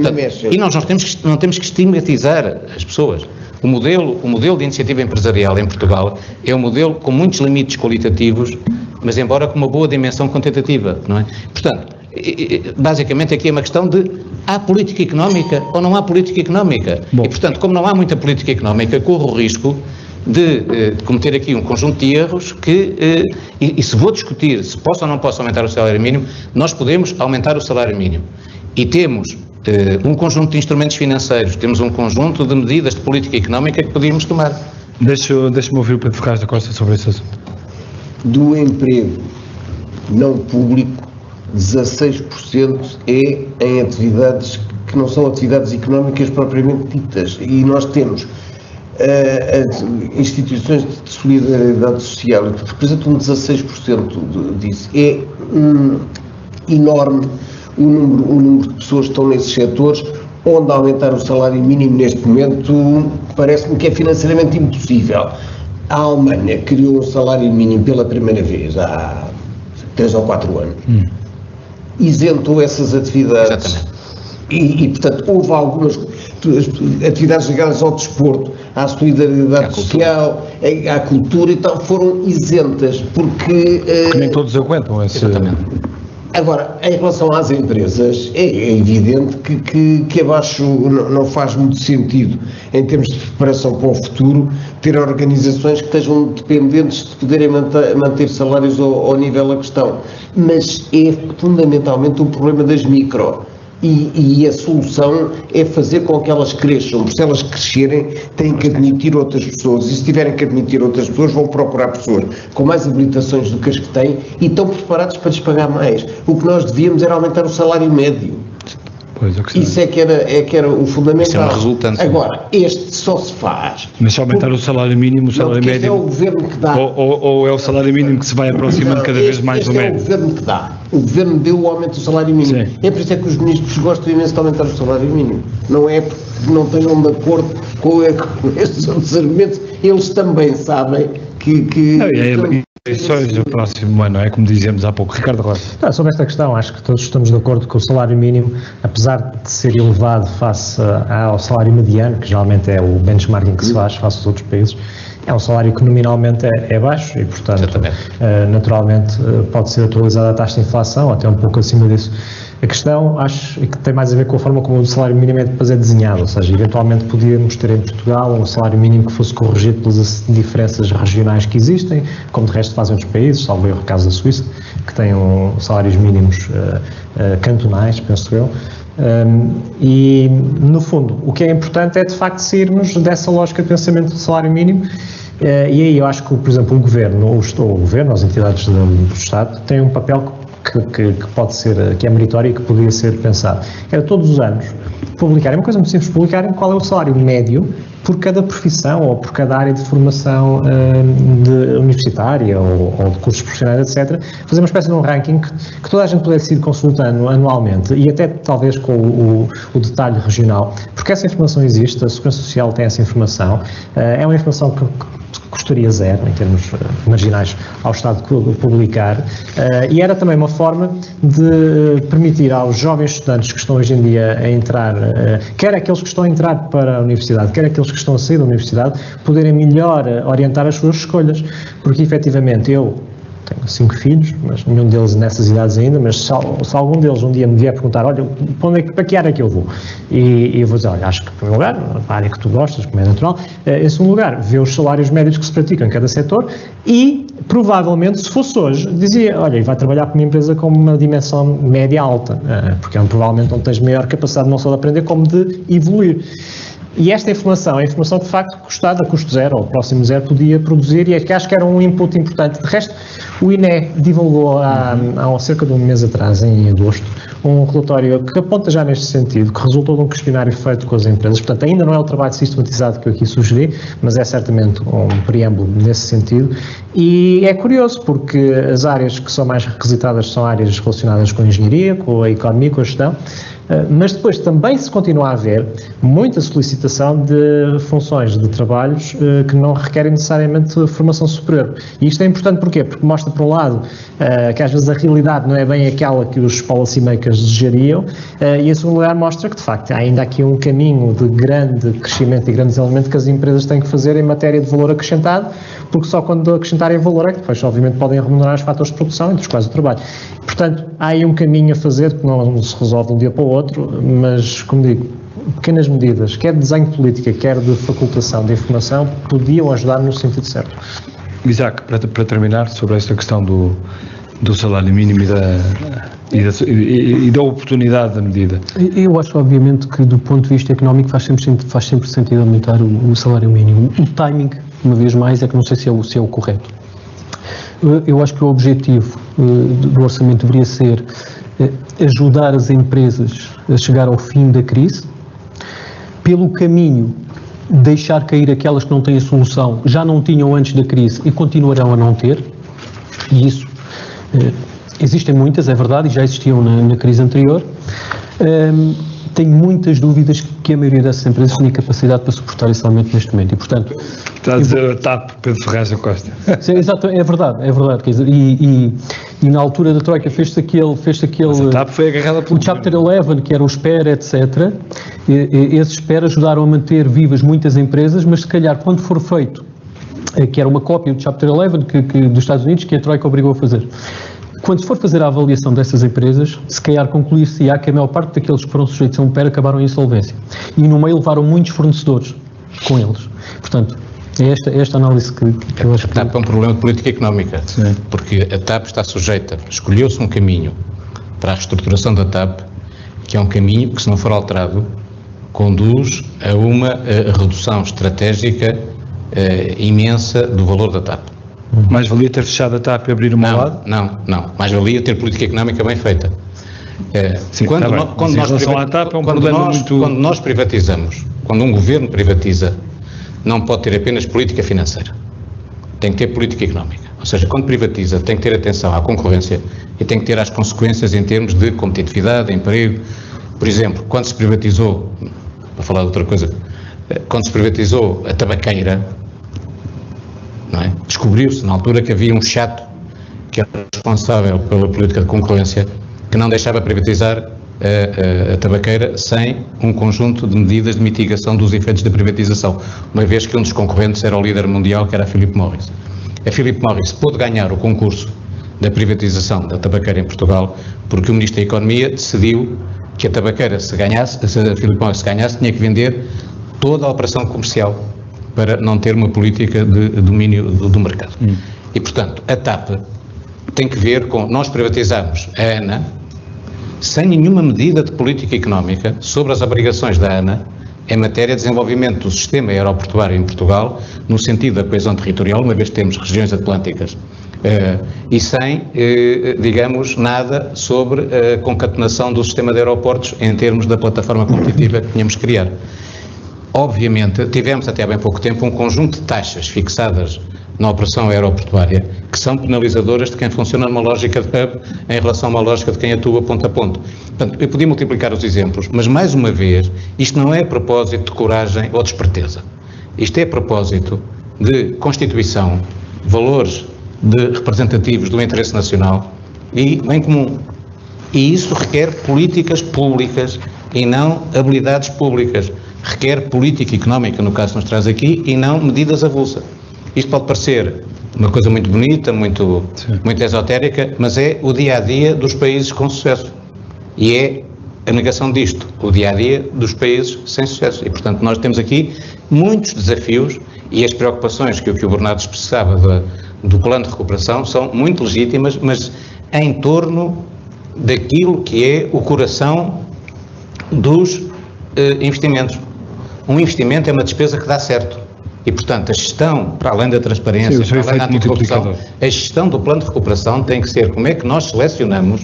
e nós não temos que estigmatizar as pessoas. O modelo de iniciativa empresarial em Portugal é um modelo com muitos limites qualitativos, mas embora com uma boa dimensão quantitativa, não é? Portanto, basicamente aqui é uma questão de há política económica ou não há política económica. Bom. E portanto, como não há muita política económica, corro o risco de cometer aqui um conjunto de erros que, e se vou discutir se posso ou não posso aumentar o salário mínimo, nós podemos aumentar o salário mínimo. E temos um conjunto de instrumentos financeiros, temos um conjunto de medidas de política económica que podíamos tomar. Deixa-me ouvir o Pedro Ferraz da Costa sobre esse assunto. Do emprego não público, 16% é em atividades que não são atividades económicas propriamente ditas, e nós temos instituições de solidariedade social que representam 16% disso. É enorme o número de pessoas que estão nesses setores, onde aumentar o salário mínimo neste momento parece-me que é financeiramente impossível. A Alemanha criou um salário mínimo pela primeira vez há 3 ou 4 anos. Isentou essas atividades. Exatamente. E, portanto, houve algumas atividades ligadas ao desporto, à solidariedade social, à cultura e tal, foram isentas, porque... Que nem todos aguentam esse... Exatamente. Agora, em relação às empresas, é evidente que abaixo não faz muito sentido, em termos de preparação para o futuro, ter organizações que estejam dependentes de poderem manter salários ao nível da questão. Mas é fundamentalmente um problema das micro. E a solução é fazer com que elas cresçam, porque se elas crescerem têm que admitir outras pessoas, e se tiverem que admitir outras pessoas vão procurar pessoas com mais habilitações do que as que têm e estão preparados para lhes pagar mais. O que nós devíamos era aumentar o salário médio. Pois, isso é que era o fundamental. Isso é um resultante. Agora, este só se faz... Mas se aumentar o salário mínimo, o salário médio... é o governo que dá. Ou é o salário mínimo que se vai aproximando cada vez mais do médio? É o governo que dá. O governo deu o aumento do salário mínimo. Sim. É por isso é que os ministros gostam imenso de aumentar o salário mínimo. Não é porque não tenham de acordo com estes outros argumentos. Eles também sabem que eleições do próximo ano, é como dizíamos há pouco. Ricardo Rocha. Sobre esta questão, acho que todos estamos de acordo que o salário mínimo, apesar de ser elevado face ao salário mediano, que geralmente é o benchmarking que se faz face aos outros países, é um salário que nominalmente é baixo e, portanto, naturalmente pode ser atualizada a taxa de inflação, até um pouco acima disso. A questão, acho que tem mais a ver com a forma como o salário mínimo depois é desenhado, ou seja, eventualmente podíamos ter em Portugal um salário mínimo que fosse corrigido pelas diferenças regionais que existem, como de resto fazem outros países, salvo o caso da Suíça, que tem salários mínimos cantonais, penso eu. E, no fundo, o que é importante é, de facto, sairmos dessa lógica de pensamento do salário mínimo. E aí eu acho que, por exemplo, o governo, as entidades do Estado, têm um papel que pode ser, que é meritório e que poderia ser pensado. Era todos os anos publicarem, uma coisa muito simples, publicarem qual é o salário médio por cada profissão ou por cada área de formação universitária ou de cursos profissionais, etc. Fazer uma espécie de um ranking que toda a gente pudesse ir consultando anualmente e até talvez com o detalhe regional, porque essa informação existe, a Segurança Social tem essa informação, é uma informação que custaria zero em termos marginais ao Estado publicar, e era também uma forma de permitir aos jovens estudantes que estão hoje em dia a entrar, quer aqueles que estão a entrar para a universidade, quer aqueles que estão a sair da universidade, poderem melhor orientar as suas escolhas, porque efetivamente eu tenho 5 filhos, mas nenhum deles nessas idades ainda, mas se algum deles um dia me vier perguntar, olha, para que área é que eu vou? E eu vou dizer, olha, acho que, em primeiro lugar, a área que tu gostas, como é natural, em segundo lugar, ver os salários médios que se praticam em cada setor e, provavelmente, se fosse hoje, dizia, olha, vai trabalhar para uma empresa com uma dimensão média alta, porque é provavelmente onde tens maior capacidade não só de aprender, como de evoluir. E esta informação é a informação que, de facto, a custo zero, ou próximo zero, podia produzir, e acho que era um input importante. De resto, o INE divulgou há cerca de um mês atrás, em agosto, um relatório que aponta já neste sentido, que resultou de um questionário feito com as empresas. Portanto, ainda não é o trabalho sistematizado que eu aqui sugeri, mas é certamente um preâmbulo nesse sentido. E é curioso, porque as áreas que são mais requisitadas são áreas relacionadas com a engenharia, com a economia, com a gestão, mas depois também se continua a haver muita solicitação de funções de trabalhos que não requerem necessariamente formação superior. E isto é importante porquê? Porque mostra, por um lado, que às vezes a realidade não é bem aquela que os policymakers desejariam, e em segundo lugar mostra que, de facto, há ainda aqui um caminho de grande crescimento e grande desenvolvimento que as empresas têm que fazer em matéria de valor acrescentado, porque só quando acrescentarem valor é que depois, obviamente, podem remunerar os fatores de produção, entre os quais o trabalho. Portanto, há aí um caminho a fazer que não se resolve de um dia para o outro, mas, como digo, pequenas medidas, quer de desenho de política, quer de facultação de informação, podiam ajudar no sentido certo. Isaac, para terminar, sobre esta questão do salário mínimo e da oportunidade da medida. Eu acho, obviamente, que do ponto de vista económico faz sempre sentido aumentar o salário mínimo. O timing, uma vez mais, é que não sei se é o correto. Eu acho que o objetivo do orçamento deveria ser ajudar as empresas a chegar ao fim da crise, pelo caminho deixar cair aquelas que não têm a solução, já não tinham antes da crise e continuarão a não ter, e isso existem muitas, é verdade, e já existiam na crise anterior. Tenho muitas dúvidas que a maioria dessas empresas tenha capacidade para suportar esse aumento neste momento e, portanto... Está a dizer a TAP, Pedro Ferraz da Costa. Sim, exato, é verdade, quer dizer, e na altura da Troika fez-se aquele... Mas a TAP foi agarrada pelo... O Chapter 11, que era o SPER, etc., esses SPER ajudaram a manter vivas muitas empresas, mas se calhar quando for feito, que era uma cópia do Chapter 11 dos Estados Unidos, que a Troika obrigou a fazer. Quando se for fazer a avaliação dessas empresas, se calhar concluir-se-á que a maior parte daqueles que foram sujeitos a um PER acabaram em insolvência. E no meio levaram muitos fornecedores com eles. Portanto, é esta análise que eu acho que... A TAP é um problema de política económica, porque a TAP está sujeita, escolheu-se um caminho para a reestruturação da TAP, que é um caminho que, se não for alterado, conduz a uma redução estratégica imensa do valor da TAP. Mais valia ter fechado a TAP e abrir uma lado? Não. Mais valia ter política económica bem feita. Quando nós privatizamos, quando um governo privatiza, não pode ter apenas política financeira. Tem que ter política económica. Ou seja, quando privatiza, tem que ter atenção à concorrência e tem que ter as consequências em termos de competitividade, emprego. Por exemplo, quando se privatizou, para falar de outra coisa, quando se privatizou a tabaqueira, descobriu-se na altura que havia um chato que era responsável pela política de concorrência que não deixava privatizar a tabaqueira sem um conjunto de medidas de mitigação dos efeitos da privatização, uma vez que um dos concorrentes era o líder mundial, que era a Philip Morris. A Philip Morris pôde ganhar o concurso da privatização da tabaqueira em Portugal porque o Ministro da Economia decidiu que a tabaqueira, se a Philip Morris ganhasse, tinha que vender toda a operação comercial para não ter uma política de domínio do mercado. E, portanto, a TAP tem que ver com... Nós privatizamos a ANA sem nenhuma medida de política económica sobre as obrigações da ANA em matéria de desenvolvimento do sistema aeroportuário em Portugal, no sentido da coesão territorial, uma vez que temos regiões atlânticas, e sem, digamos, nada sobre a concatenação do sistema de aeroportos em termos da plataforma competitiva que tínhamos que criar. Obviamente, tivemos até há bem pouco tempo um conjunto de taxas fixadas na operação aeroportuária que são penalizadoras de quem funciona numa lógica de hub em relação a uma lógica de quem atua ponto a ponto. Portanto, eu podia multiplicar os exemplos, mas mais uma vez, isto não é a propósito de coragem ou de esperteza. Isto é a propósito de constituição, valores representativos do interesse nacional e bem comum. E isso requer políticas públicas e não habilidades públicas. Requer política económica, no caso que nos traz aqui, e não medidas avulsas. Isto pode parecer uma coisa muito bonita, muito esotérica, mas é o dia-a-dia dos países com sucesso. E é a negação disto, o dia-a-dia dos países sem sucesso. E, portanto, nós temos aqui muitos desafios e as preocupações que o Bernardo expressava do plano de recuperação são muito legítimas, mas em torno daquilo que é o coração dos investimentos. Um investimento é uma despesa que dá certo. E, portanto, a gestão, para além da transparência, para além da anticorrupção, a gestão do plano de recuperação tem que ser como é que nós selecionamos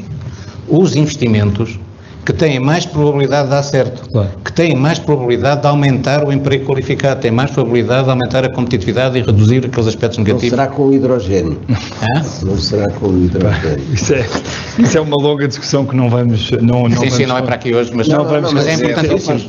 os investimentos que têm mais probabilidade de dar certo, que têm mais probabilidade de aumentar o emprego qualificado, têm mais probabilidade de aumentar a competitividade e reduzir aqueles aspectos negativos. Não será com hidrogênio. Não será com hidrogênio. Isso é uma longa discussão que não vamos... Sim, não é para aqui hoje, mas é importantíssimo.